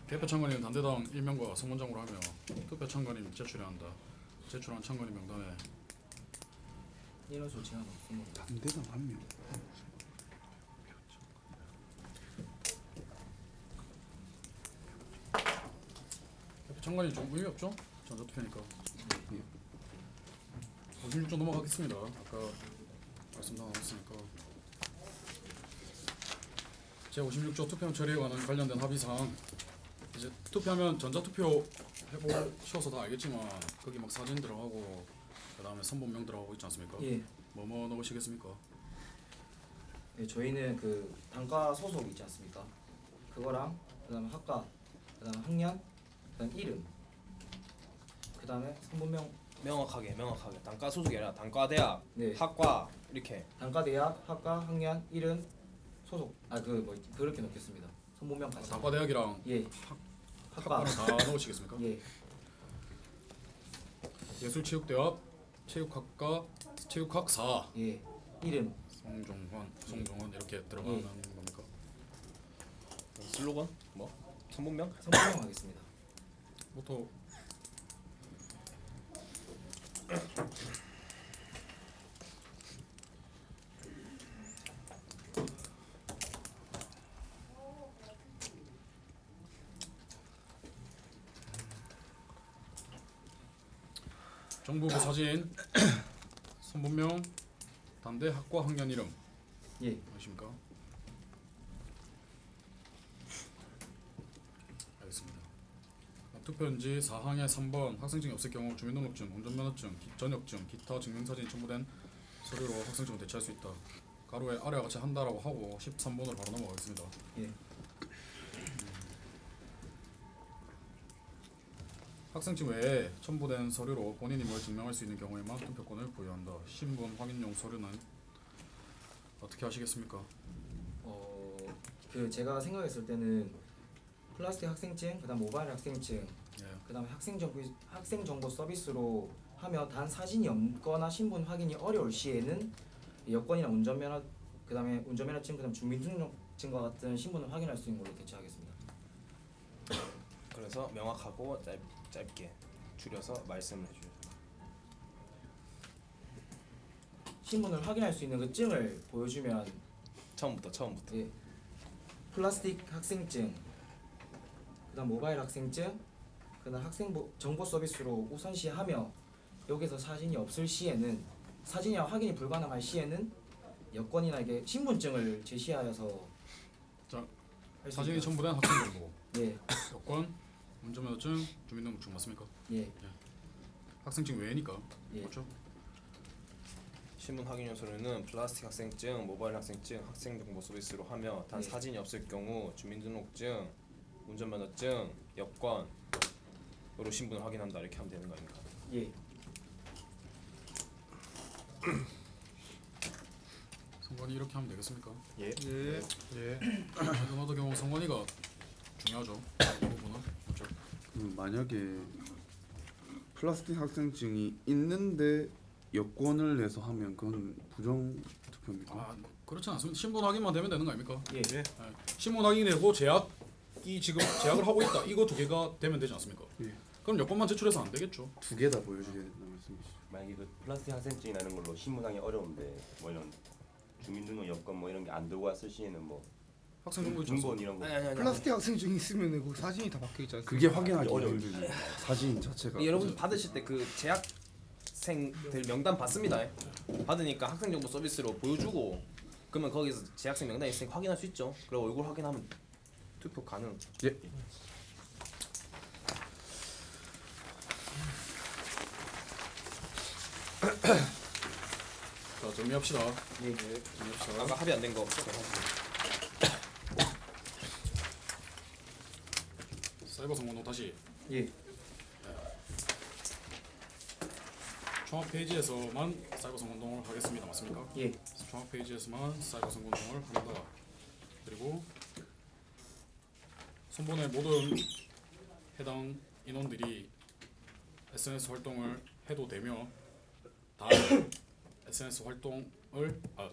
개표 참관인은 단대당 1명과 성원장으로 하며 투표 참관인 제출해야 한다. 제출한 참관인 명단에 인원수 제한 없습니다. 단대당 한 명. 개표 참관인 좀 의미 없죠? 전자투표니까. 56조 넘어가겠습니다. 아까 말씀 나왔으니까. 제56조 투표용 처리에 관련된 합의사항. 이제 투표하면 전자투표 해보셔서 다 알겠지만 거기 막 사진 들어가고 그 다음에 선본명 들어가고 있지 않습니까? 예. 뭐뭐 넣으시겠습니까? 네, 저희는 그 단과 소속 있지 않습니까? 그거랑 그다음에 학과, 그다음에 학년, 그다음에 이름, 그다음에 성분명. 명확하게 단과 소속이 아니라 단과 대학, 네. 학과 이렇게. 단과 대학, 학과, 학년, 이름, 소속. 그렇게 넣겠습니다. 성분명까지. 단과 대학이랑 예. 학과는 다 넣으시겠습니까? 예. 예술체육대학 체육학과 체육학사 예. 이름. 송종환 이렇게 들어가는 예. 겁니까? 슬로건 뭐? 성분명? 성분명 하겠습니다. 모토 정부부 사진 선분명 단대 학과 학년 이름 예. 아십니까? 알겠습니다. 투표용지 4항의 3번 학생증이 없을 경우 주민등록증, 운전면허증, 전역증, 기타 증명사진이 첨부된 서류로 학생증을 대체할 수 있다. 가로에 아래와 같이 한다라고 하고 13번으로 바로 넘어가겠습니다. 예. 학생증 외에 첨부된 서류로 본인임을 증명할 수 있는 경우에만 투표권을 부여한다. 신분 확인용 서류는 어떻게 하시겠습니까? 제가 생각했을 때는 플라스틱 학생증, 그다음 모바일 학생증, 예. 그다음에 학생 정보 서비스로 하며 단 사진이 없거나 신분 확인이 어려울 시에는 여권이나 운전면허, 그다음에 운전면허증, 그다음 주민등록증과 같은 신분을 확인할 수 있는 걸로 대체하겠습니다. 그래서 명확하고 짧게 줄여서 말씀을 해주세요. 신분을 확인할 수 있는 그 증을 보여주면 처음부터. 예. 플라스틱 학생증, 그다음 모바일 학생증, 그다음 학생 정보 서비스로 우선시하며 여기서 사진이 없을 시에는 사진이 확인이 불가능할 시에는 여권이나 이게 신분증을 제시하여서 자, 할수 사진이 있도록. 첨부된 학생 정보, 예. 여권, 운전면허증, 주민등록증 맞습니까? 예. 학생증 외니까 예. 그렇죠? 신분 확인용 서류는 플라스틱 학생증, 모바일 학생증, 학생정보 서비스로 하며 단 예. 사진이 없을 경우 주민등록증, 운전면허증, 여권으로 신분을 확인한다 이렇게 하면 되는 거 아닙니까? 예. 성관이 이렇게 하면 되겠습니까? 예. 예. 어느 경우 성관이가 중요하죠. 이 부분은 그렇죠. 만약에 플라스틱 학생증이 있는데 여권을 내서 하면 그건 부정 투표입니까? 아 그렇지 않습니다. 신분 확인만 되면 되는 거 아닙니까? 예. 신분 확인되고 제약이 지금 제약을 하고 있다. 이거 두 개가 되면 되지 않습니까? 예. 그럼 여권만 제출해서 안 되겠죠. 두 개 다 보여주게 된다는 말씀이시죠? 만약에 그 플라스틱 학생증이라는 걸로 신분하기 어려운데 뭐 이런 주민등록 여권 뭐 이런 게 안 들고 왔을 시에는 뭐 학생 정보 중본 이런 거 플라스틱 학생증 있으면 그 사진이 다 박혀 있지 않습니까? 그게 확인하기 어려워요. 힘들지. 사진 자체가. 여러분 받으실 때 그 재학생들 명단 받습니다. 받으니까 학생정보 서비스로 보여주고 그러면 거기서 재학생 명단이 있으니까 확인할 수 있죠. 그리고 얼굴 확인하면 투표 가능. 예. 자 정리합시다. 예. 정리합시다. 아까 합의 안 된 거. 사이버 성공도 다시 예. 종합 페이지에서만 사이버 성공동을 하겠습니다. 맞습니까? 예. 종합 페이지에서만 사이버 성공동을 한다. 그리고 선본의 모든 해당 인원들이 SNS 활동을 해도 되며 단 SNS 활동을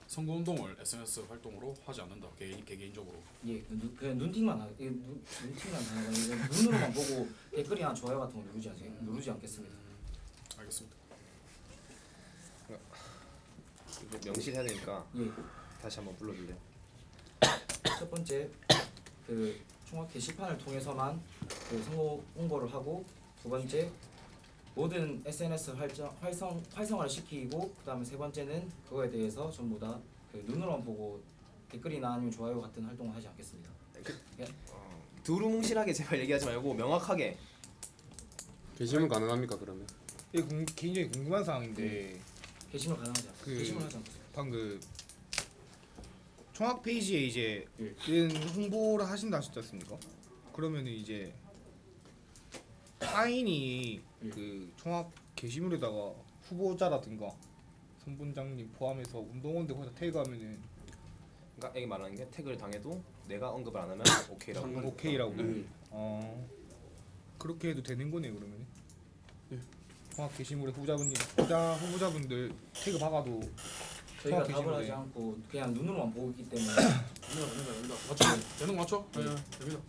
선거운동을 SNS 활동으로 하지 않는다. 개개인적으로. 예. 그냥 눈팅만 하는 거예요. 눈으로만 보고 댓글이나 좋아요 같은 거 누르지 않겠습니다. 알겠습니다. 이거 명시해야 되니까 예. 다시 한번 불러줄래요? 첫 번째 그 총학 게시판을 통해서만 그 선거 홍보를 하고, 두 번째 모든 SNS 활성화를 시키고, 그다음에 세 번째는 그거에 대해서 전부 다 그 눈으로만 보고 댓글이나 아니면 좋아요 같은 활동을 하지 않겠습니다. 두루뭉실하게 제발 얘기하지 말고 명확하게. 게시문 가능합니까 그러면? 이게 개인적인 궁금한 사항인데 게시물 가능하지 않습니다. 그- 게시물 하지 않겠습니다. 방금 총학 페이지에 이제 예. 이런 홍보를 하신다 하셨지 않습니까? 그러면 이제 타인이 그 총학 게시물에다가 후보자라든가 선본장님 포함해서 운동원들 거기다 태그하면은 그러니까 이게 말하는 게 태그를 당해도 내가 언급을 안 하면 오케이라고. 오케이라고. 그렇게 해도 되는 거네요 그러면. 총학 게시물에 후보자분들 태그 박아도 저희가 총학 답을 게시물에 하지 않고 그냥 눈으로만 보고 있기 때문에 맞죠? 되는 거 맞죠? 네. 됩니다.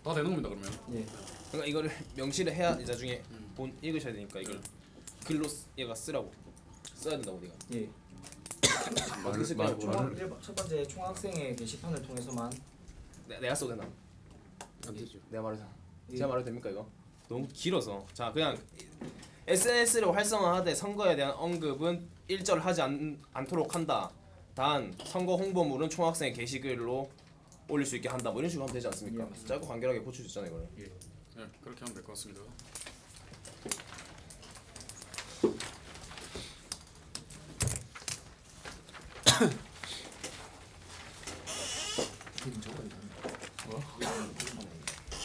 다 되는 겁니다 그러면. 예. 그러니까 이거를 명시를 해야 이제 나중에 본 읽으셔야 되니까 이걸 글로 얘가 쓰라고 써야 된다고 네가. 예. 어떻게 쓸까요? 첫 번째 총학생회 게시판을 통해서만 내가 써도 되나? 안 되죠. 내가 말해서 예. 제가 말해도 됩니까 이거? 너무 길어서 자 그냥 SNS를 활성화하되 선거에 대한 언급은 일절하지 않도록 한다. 단 선거 홍보물은 총학생회 게시글로 올릴 수 있게 한다. 뭐 이런 식으로 하면 되지 않습니까? 예, 짧고 간결하게 고칠 수 있잖아요 이거를. 네, 그렇게 하면 될 것 같습니다.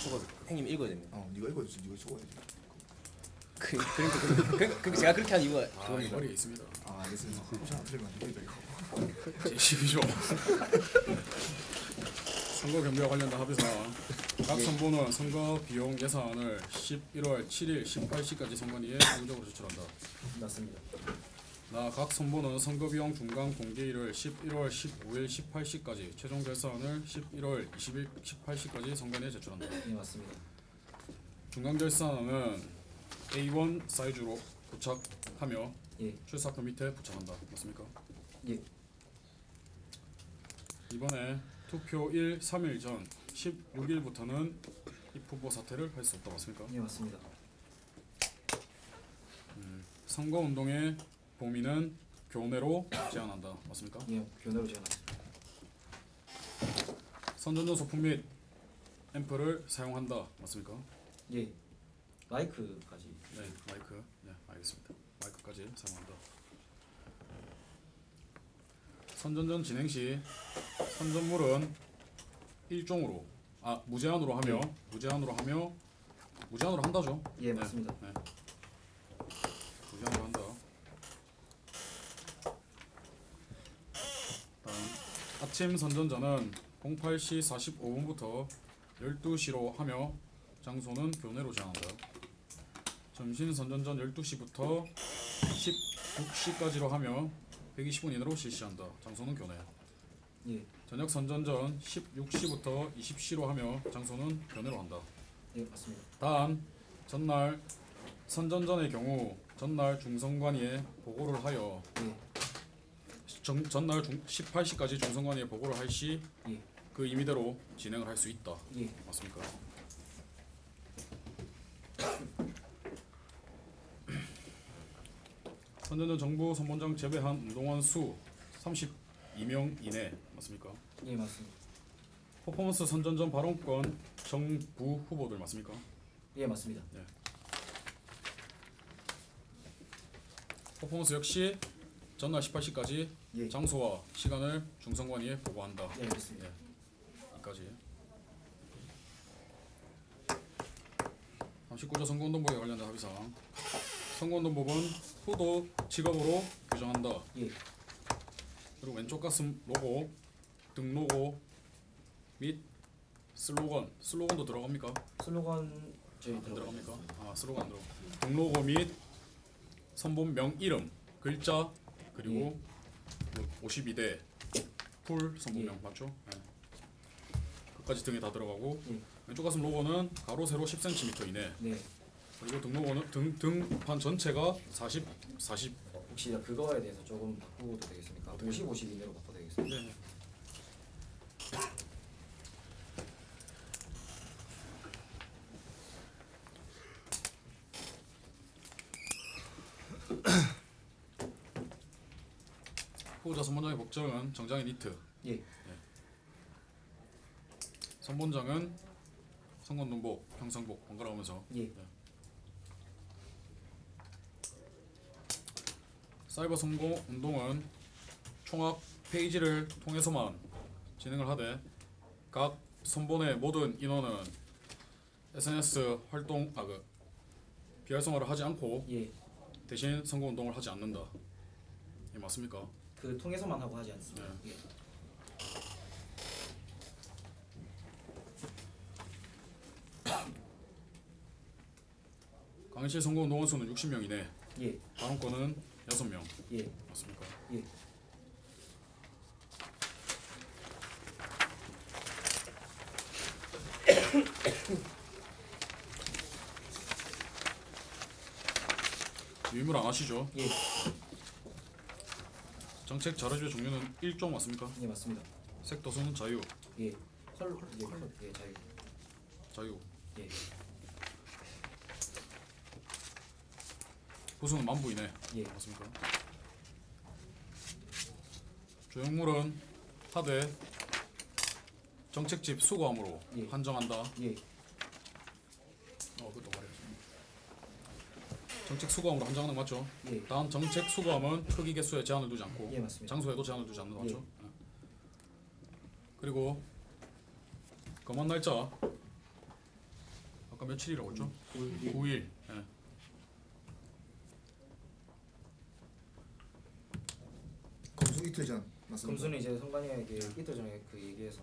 저거 형님 읽어야 됩니다. 네가 읽어야지. 네가 적어야지. 그러니까 제가 그렇게 한 이유가 이 그겁니다. 머리에 있습니다. 알겠습니다. 혹시 안 틀리면 안 됩니다 이거. 제12조 선거 경비와 관련된 합의서 각 선보는 선거 비용 예산을 11월 7일 18시까지 선관위에 의무적으로 제출한다. 맞습니다. 각 선보는 선거 비용 중간 공개일을 11월 15일 18시까지 최종 결산을 11월 20일 18시까지 선관위에 제출한다. 예, 맞습니다. 중간 결산은 A1 사이즈로 부착하며 예. 출사표 밑에 부착한다. 맞습니까? 예. 이번에 투표일 3일 전 16일부터는 입후보 사퇴를 할 수 없다. 맞습니까? 예, 맞습니다. 선거운동의 범위는 교내로 제한한다. 맞습니까? 예, 교내로 제한합니다. 선전전 소품 및 앰프를 사용한다. 맞습니까? 예. 마이크까지. 네, 마이크. 네, 알겠습니다. 마이크까지 사용한다. 선전전 진행 시 선전물은 일종으로 무제한으로 하며 무제한으로 한다죠. 예, 맞습니다. 네. 무제한으로 한다. 다음 아침 선전전은 08시 45분부터 12시로 하며 장소는 교내로 제한한다. 점심 선전전 12시부터 16시까지로 하며 120분 이내로 실시한다. 장소는 교내. 예. 저녁 선전전 16시부터 20시로 하며 장소는 교내로 한다. 예, 맞습니다. 단 전날 선전전의 경우 전날 중선관위에 보고를 하여 예. 전날 18시까지 중선관위에 보고를 할 시 그 예. 임의대로 진행을 할 수 있다. 예. 맞습니까? 선전전 정부 선본장 제외한 운동원 수 32명 이내. 맞습니까? 예, 맞습니다. 퍼포먼스 선전전 발언권 정부 후보들. 맞습니까? 예, 맞습니다. 네. 퍼포먼스 역시 전날 18시까지 예. 장소와 시간을 중선관위에 보고한다. 예, 알겠습니다. 예. 여기까지. 19조 선거운동법에 관련된 합의사항. 선거운동법은 후보 직업으로 규정한다. 예. 그리고 왼쪽 가슴 로고, 등 로고 및 슬로건도 들어갑니까? 슬로건 저희 안 들어갑니까? 슬로건 안 들어가. 등 로고 및 선본명 이름, 글자 그리고 52대 풀 선본명 맞죠? 네. 끝까지 등에 다 들어가고 왼쪽 가슴 로고는 가로 세로 10cm 이내. 네. 그리고 등 로고는 등판 전체가 40. 혹시 그거에 대해서 조금 바꾸도 되겠습니까? 50 이내로 바꿔도 되겠습니까? 네. 후보자 선본장의 복장은 정장의 니트. 예. 선본장은 선거운동복, 평상복 번갈아 가면서. 예. 사이버 선거 운동은 총합 페이지를 통해서만 진행을 하되 각 선본의 모든 인원은 SNS 활동 비활성화를 하지 않고 예. 대신 선거운동을 하지 않는다. 이 맞습니까? 그 통해서만 하고 하지 않습니다. 네. 예. 강의실 선거운동원 수는 60명 이내. 예. 발언권은 6명. 예. 맞습니까? 예. 유임을 안 하시죠? 예. 정책 자료주의 종류는 1종 맞습니까? 예, 맞습니다. 색도수는 자유. 예. 컬러 예, 자유. 자유. 예. 부수는 만부 이내. 예. 맞습니까? 조형물은 하되 정책집 수거함으로 예. 한정한다. 예. 그것도 말해야지. 정책 수거함으로 한정하는 거 맞죠? 예. 다음 정책 수거함은 크기 개수에 제한을 두지 않고 예, 맞습니다. 장소에도 제한을 두지 않는 거 맞죠? 예. 그리고 검언 날짜 아까 며칠이라고 했죠? 9일. 예. 검수 이틀 전 맞습니다. 검수는 이제 선관위에게 이틀 전에 그 얘기해서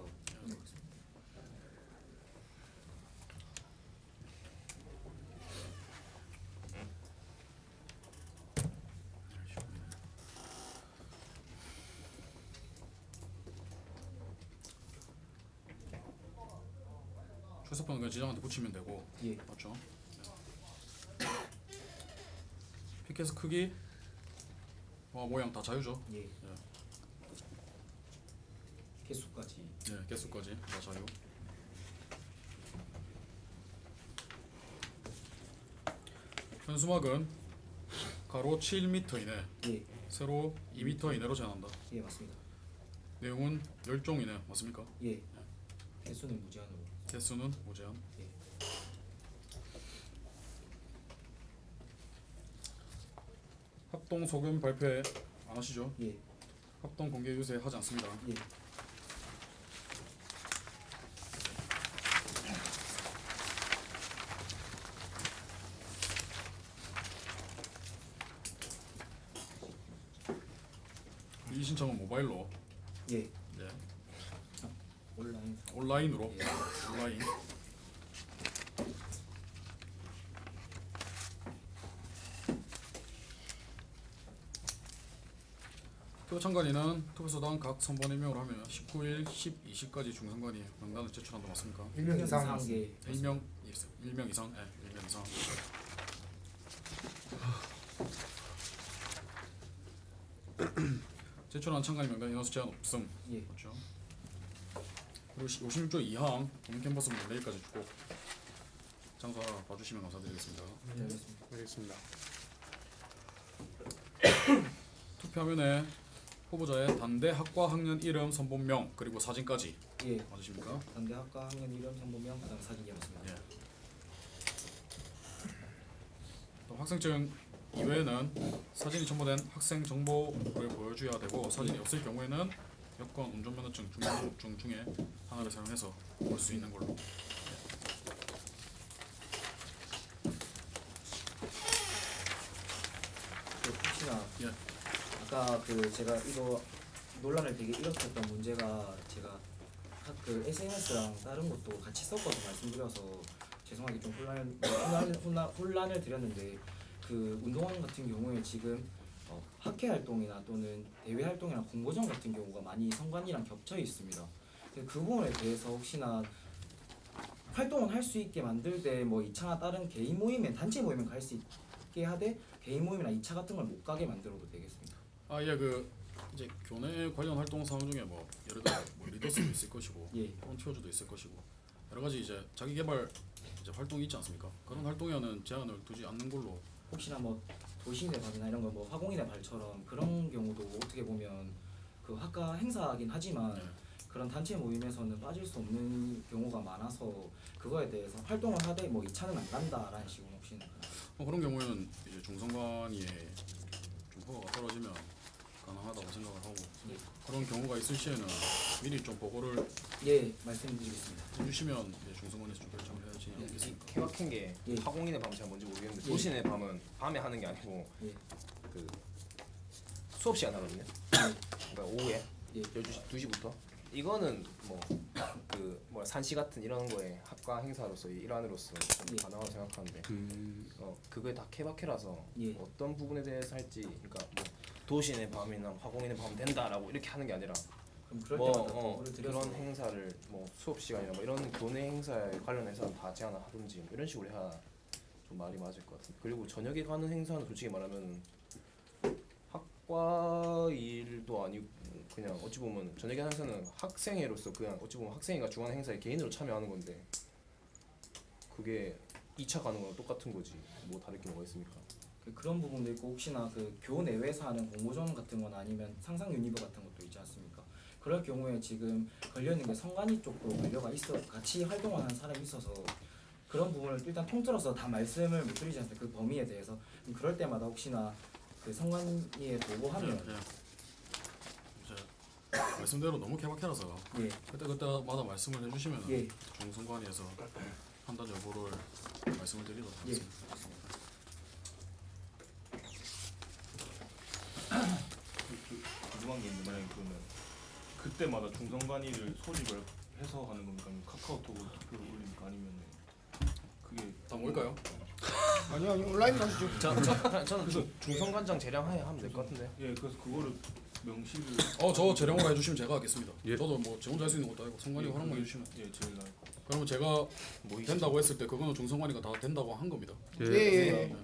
출석번호 그냥 지장한테 붙이면 되고. 예. 맞죠? 피켓 크기 모양 다 자유죠? 예. 개수까지. 네, 개수까지 다 자유. 현수막은 가로 7m 이내, 예. 세로 2m 이내로 제한한다. 예, 맞습니다. 내용은 10종 이내 맞습니까? 예. 개수는 무제한으로. 개수는 무제한. 예. 합동 소견 발표회 안 하시죠? 예. 합동 공개 유세 하지 않습니다. 예. 이 신청은 모바일로. 예. 네. 온라인. 온라인으로. 예. 온라인. 투표 참관인은 투표소당 각 선번 1명으로 하면 19일, 12시까지 중선관위 명단을 제출한다 맞습니까? 1명 이상. 예. 1명 이상. 1명 이상. 네, 1명 이상. 제출한 참관인 명단 인원수 제한 없음. 예. 그렇죠. 그리고 56조 2항 공인 캠퍼스 문 내일까지 주고 장소 하나 봐주시면 감사드리겠습니다. 네, 알겠습니다. 알겠습니다. 투표화면에 후보자의 단대 학과 학년 이름 선본명 그리고 사진까지 예. 맞으십니까? 단대 학과 학년 이름 선보명 그다음 사진이 맞습니다. 예. 또 학생증 이외에는 사진이 첨부된 학생 정보를 보여줘야 되고 사진이 없을 경우에는 여권, 운전면허증, 중간고증 중에 하나를 사용해서 볼 수 있는 걸로. 그 혹시나 예. 아까 그 제가 이거 논란을 되게 일으켰던 문제가 제가 그 SNS랑 다른 것도 같이 섞어서 말씀드려서 죄송하게 좀 혼란을 드렸는데 그 운동원 같은 경우에 지금 학회 활동이나 또는 대외 활동이나 공모전 같은 경우가 많이 선관위랑 겹쳐 있습니다. 그 부분에 대해서 혹시나 활동을 할 수 있게 만들 때 뭐 2차나 다른 개인 모임엔 단체 모임엔 갈 수 있게 하되 개인 모임이나 2차 같은 걸 못 가게 만들어도 되겠습니다. 아, 예, 그 이제 교내 관련 활동 사항 중에 뭐 예를 들어 뭐 리더스도 있을 것이고, 예. 프론티어즈도 있을 것이고 여러 가지 이제 자기 개발 이제 활동이 있지 않습니까? 그런 활동에는 제한을 두지 않는 걸로. 혹시나 뭐 도시인의 발이나 이런 거 뭐 화공인의 발처럼 그런 경우도 어떻게 보면 그 학과 행사긴 하지만 네. 그런 단체 모임에서는 빠질 수 없는 경우가 많아서 그거에 대해서 활동을 하되 뭐 2차는 안 간다라는 식으로 혹시 그런 경우에는 이제 중선관위에 좀 허가가 떨어지면 가능하다고 생각을 하고 예. 그런 경우가 있을 시에는 미리 좀 보고를 예 말씀드리겠습니다. 해주시면 이제 중선관위에서 좀 결정을 해야지. 게 이 있습니까? 케바케인 게 예. 화공인의 밤은 잘 뭔지 모르겠는데 예. 도시의 밤은 밤에 하는 게 아니고 예. 그 수업 시간 하거든요. 그러니까 오후에 예. 12시 2시부터 이거는 뭐 그 뭐 산시 같은 이런 거에 학과 행사로서 일환으로서 좀 예. 가능하다고 생각하는데 그게 다 케바케라서 예. 어떤 부분에 대해서 할지 그러니까 뭐 도시인의 밤이나 화공인의 밤 된다라고 이렇게 하는 게 아니라 그럼 그럴 뭐 때마다 도구를 들여서 그런 행사를 뭐 수업 시간이나 뭐 이런 교내 행사에 관련해서 다 제안을 하든지 뭐 이런 식으로 해야 좀 말이 맞을 것 같은데 그리고 저녁에 가는 행사는 솔직히 말하면 학과 일도 아니고 그냥 어찌 보면 저녁에 하는 행사는 학생회로서 그냥 어찌 보면 학생회가 중요한 행사에 개인으로 참여하는 건데 그게 2차 가는 거랑 똑같은 거지 뭐 다를 게 뭐가 있습니까? 그런 부분도 있고 혹시나 그 교내외에서 하는 공모전 같은 거나 아니면 상상 유니버 같은 것도 있지 않습니까? 그럴 경우에 지금 걸려 있는 게 성관이 쪽도 관료가 있어 같이 활동하는 사람이 있어서 그런 부분을 일단 통틀어서 다 말씀을 못 드리지 않습니까? 그 범위에 대해서 그럴 때마다 혹시나 그 성관위에 보고하면 말씀대로 너무 케바케라서 예. 그때마다 말씀을 해주시면 예. 중선관위에서 판단 여부를 말씀을 드리도록 예. 하겠습니다. 궁금한 게 있는데 만약에 그러면 그때마다 중성관위를 소집을 해서 하는 겁니까? 아니면 카카오톡으로 투표를 올립니까? 아니면 그게 다 모일까요? 아니요 온라인으로 하시죠. 저는 중성관장 재량하에 하면 될 것 같은데. 예, 그래서 그거를 명시를 저 재량으로 해주시면 제가 하겠습니다. 저도 뭐 제 혼자 할 수 있는 것도 아니고 성관이 허락만 해주시면. 예, 제일 나을 것 그러면 제가 된다고 했을 때 그거는 중성관이가 다 된다고 한 겁니다. 예.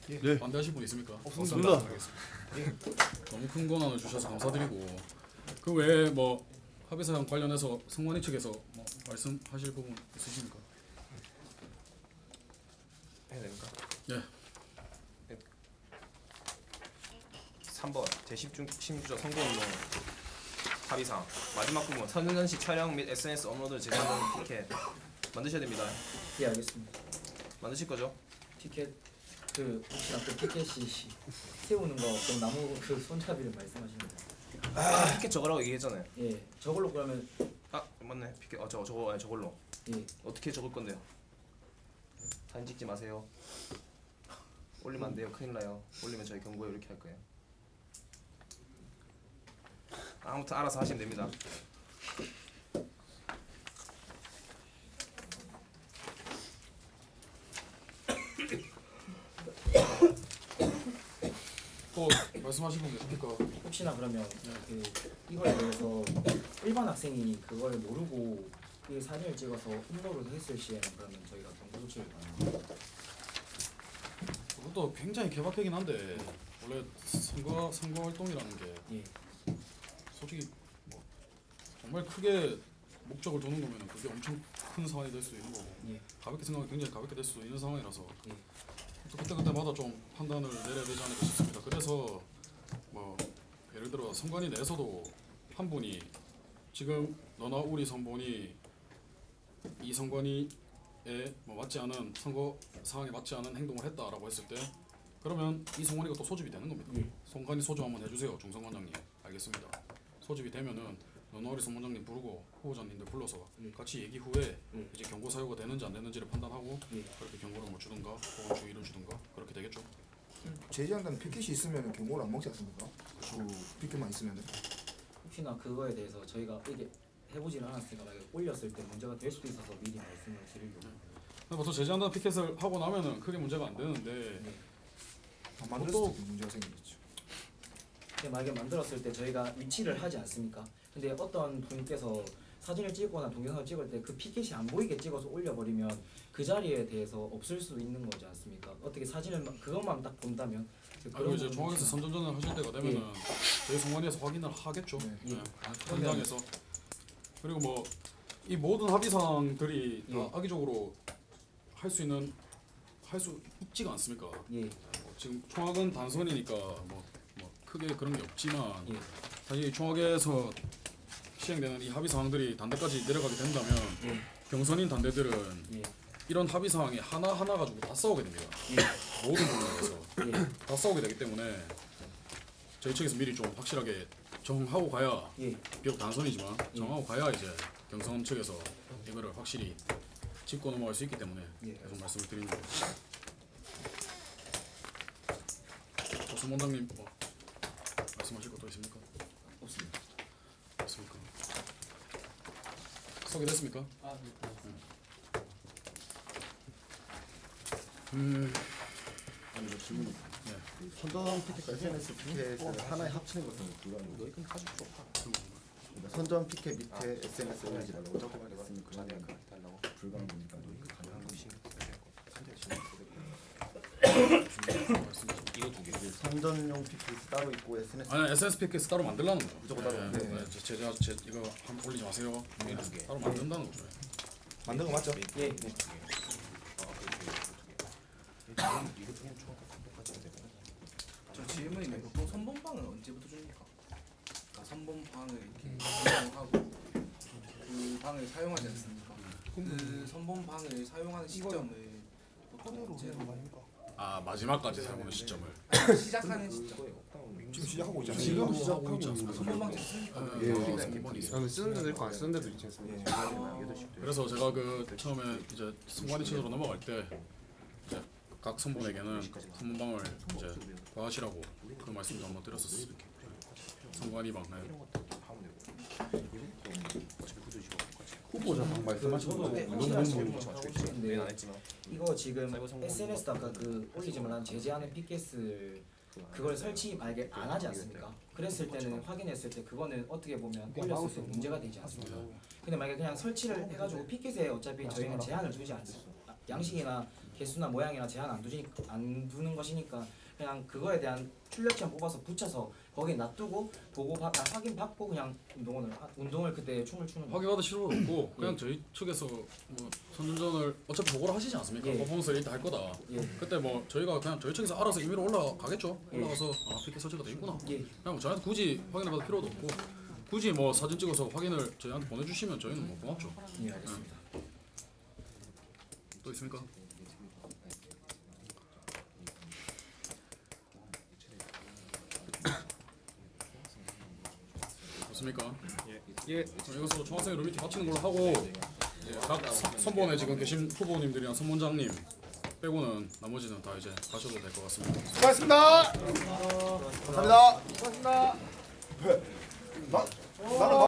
네. 반대하실 분 있습니까? 없습니다. 너무 큰 권한을 주셔서 감사드리고 그 외에 뭐 합의 사항 관련해서 성관위 측에서 뭐 말씀하실 부분 있으십니까? 해야 됩니까? 예. 3번 제10주조 선거운동 합의사항 마지막 부분 선전시 촬영 및 SNS 업로드 제작하는 티켓 만드셔야 됩니다. 예, 알겠습니다. 만드실 거죠? 티켓 그 혹시나 그 티켓이 세우는 거 그 나무 그 손잡이를 말씀하시는 거. 티켓 적으라고 얘기했잖아요. 예, 저걸로 그러면 맞네. 티켓 저걸로. 예. 어떻게 적을 건데요? 사진 찍지 마세요. 올리면 안 돼요. 큰일 나요. 올리면 저희 경고에 이렇게 할 거예요. 아무튼 알아서 하시면 됩니다. 또 말씀하신 분 계십니까? 혹시나 그러면 그 이거에 대해서 일반 학생이 그걸 모르고 그 사진을 찍어서 업로드 했을 시에는 그러면 저희가 경고 조치를 받는 그것도 굉장히 개박하긴 한데 원래 선거 활동이라는 게 예. 솔직히 뭐 정말 크게 목적을 두는 거면 그게 엄청 큰 상황이 될 수도 있는 거고 예. 가볍게 생각하면 굉장히 가볍게 될 수도 있는 상황이라서 예. 그때마다 좀 판단을 내려야 되지 않을까 싶습니다. 그래서 뭐 예를 들어 선관위 내에서도 한 분이 지금 너나 우리 선본이 이 선관위에 뭐 맞지 않은 선거 상황에 맞지 않은 행동을 했다라고 했을 때 그러면 이 선관위가 또 소집이 되는 겁니다. 예. 선관위 소집 한번 해주세요, 중선관장님. 알겠습니다. 소집이 되면은 너나 우리 선본장님 부르고 후보자님들 불러서 같이 얘기 후에 이제 경고 사유가 되는지 안 되는지를 판단하고 그렇게 경고를 뭐 주든가 혹은 주의를 주든가 그렇게 되겠죠. 제지한다는 피켓이 있으면 경고를 안 먹지 않습니까? 그 피켓만 있으면은. 혹시나 그거에 대해서 저희가 이게 해보질 않았으니까 만약에 올렸을 때 문제가 될 수도 있어서 미리 말씀을 드리려고. 보통 제지한다는 피켓을 하고 나면은 크게 문제가 안 되는데 안 만들었을 때 문제가 생기겠죠. 만약에 만들었을 때 저희가 위치를 하지 않습니까? 근데 어떤 분께서 사진을 찍거나 동영상을 찍을 때 그 피켓이 안 보이게 찍어서 올려버리면 그 자리에 대해서 없을 수도 있는 거지 않습니까? 어떻게 사진을 그것만 딱 본다면 그리고 이제 중앙에서 선전전을 하실 때가 되면은 저희 선관위에서 확인을 하겠죠. 현장에서. 그리고 뭐 이 모든 합의 사항들이 다 악의적으로 할 수 있지가 않습니까? 지금 총학은 단선이니까 뭐 크게 그런 게 없지만 사실 총학에서 시행되는 이 합의 사항들이 단대까지 내려가게 된다면 경선인 단대들은 이런 합의 사항이 하나 가지고 다 싸우게 됩니다. 모든 부분에서 다 싸우게 되기 때문에 저희 측에서 미리 좀 확실하게 정하고 가야 비록 단선이지만 정하고 가야 이제 경선 측에서 이거를 확실히 짚고 넘어갈 수 있기 때문에 예. 계속 말씀을 드리는 거예요. 손원장님 뭐 말씀하실 것도 있습니까? 없습니다. 없습니까? 소개됐습니까? 아, 네. 아니 뭐 질문이 네. 선전 피켓과 SNS 피켓을 하나에 합치는 것은 불가능해요. 그러니까 선전 피켓 밑에 SNS 올리지 말라고 적어봤으니까 불가능하니까 가능한 것이 이거 두 개. 선전용 피켓이 따로 있고 SNS 아니 SNS PKS 따로 만들라는 거죠. 무조건 따로. 네. 네. 제 이거 한번 올리지 마세요. 따로 만든다는 거죠. 만든 거 맞죠? 예. 저 질문이네. 보통 선본방은 언제부터 줍니까? 그러니까 선본방을 이렇게 사용하고 그 방을 사용하지 않습니까? 그 선본방을 사용하는 시점을 보통 언제로 아 마지막까지 사용하는 시점을. 시작하는 시점. 지금 시작하고 있잖아요. 지금 시작하고 있지 않습니까? 선본방 씁니까? 예. 아, 근데 쓰는 데도 있고 안 쓰는 데도 있지 않습니까? 그래서 제가 그 처음에 이제 선관위 체제로 넘어갈 때 이제 각 선본에게는 선본방을 이제 구하시라고 그 말씀도 한번 드렸었어요. 선관위 방. 네. 후보자 방 말씀하시는 거. 네, 너무 질문인데 이거 지금 SNS 아까 그 올리지 말라는 제재하는 피켓을 그걸 설치 만약에 안 하지 않습니까? 그랬을 때는 확인했을 때 그거는 어떻게 보면 올렸을 때 문제가 되지 않습니까? 근데 만약에 그냥 설치를 해가지고 피켓에 어차피 저희는 제한을 두지 않습니다. 양식이나 개수나 모양이나 제한 안 두는 것이니까 그냥 그거에 대한 출력점 뽑아서 붙여서 거기에 놔두고 보고 확인 받고 그냥 운동을 그때 춤을 추는 거. 확인받을 필요도 없고 그냥 저희 측에서 뭐 선전전을 어차피 보고를 하시지 않습니까? 예. 퍼포먼스를 일단 할 거다. 예. 그때 뭐 저희가 그냥 저희 측에서 알아서 임의로 올라가겠죠. 올라가서 아 피켓 설치가 돼 있구나. 예. 그냥 뭐 저희한테 굳이 확인해받을 필요도 없고 굳이 뭐 사진 찍어서 확인을 저희한테 보내주시면 저희는 뭐 고맙죠. 예, 알겠습니다. 또 있습니까? 없습니까? 예. 그럼 이것으로 총학생회 룸미팅 마치는 걸로 하고 각 선본에 지금 계신 후보님들이랑 선본장님 빼고는 나머지는 다 이제 가셔도 될 것 같습니다. 수고하셨습니다. 감사합니다. 수고하셨습니다. 나는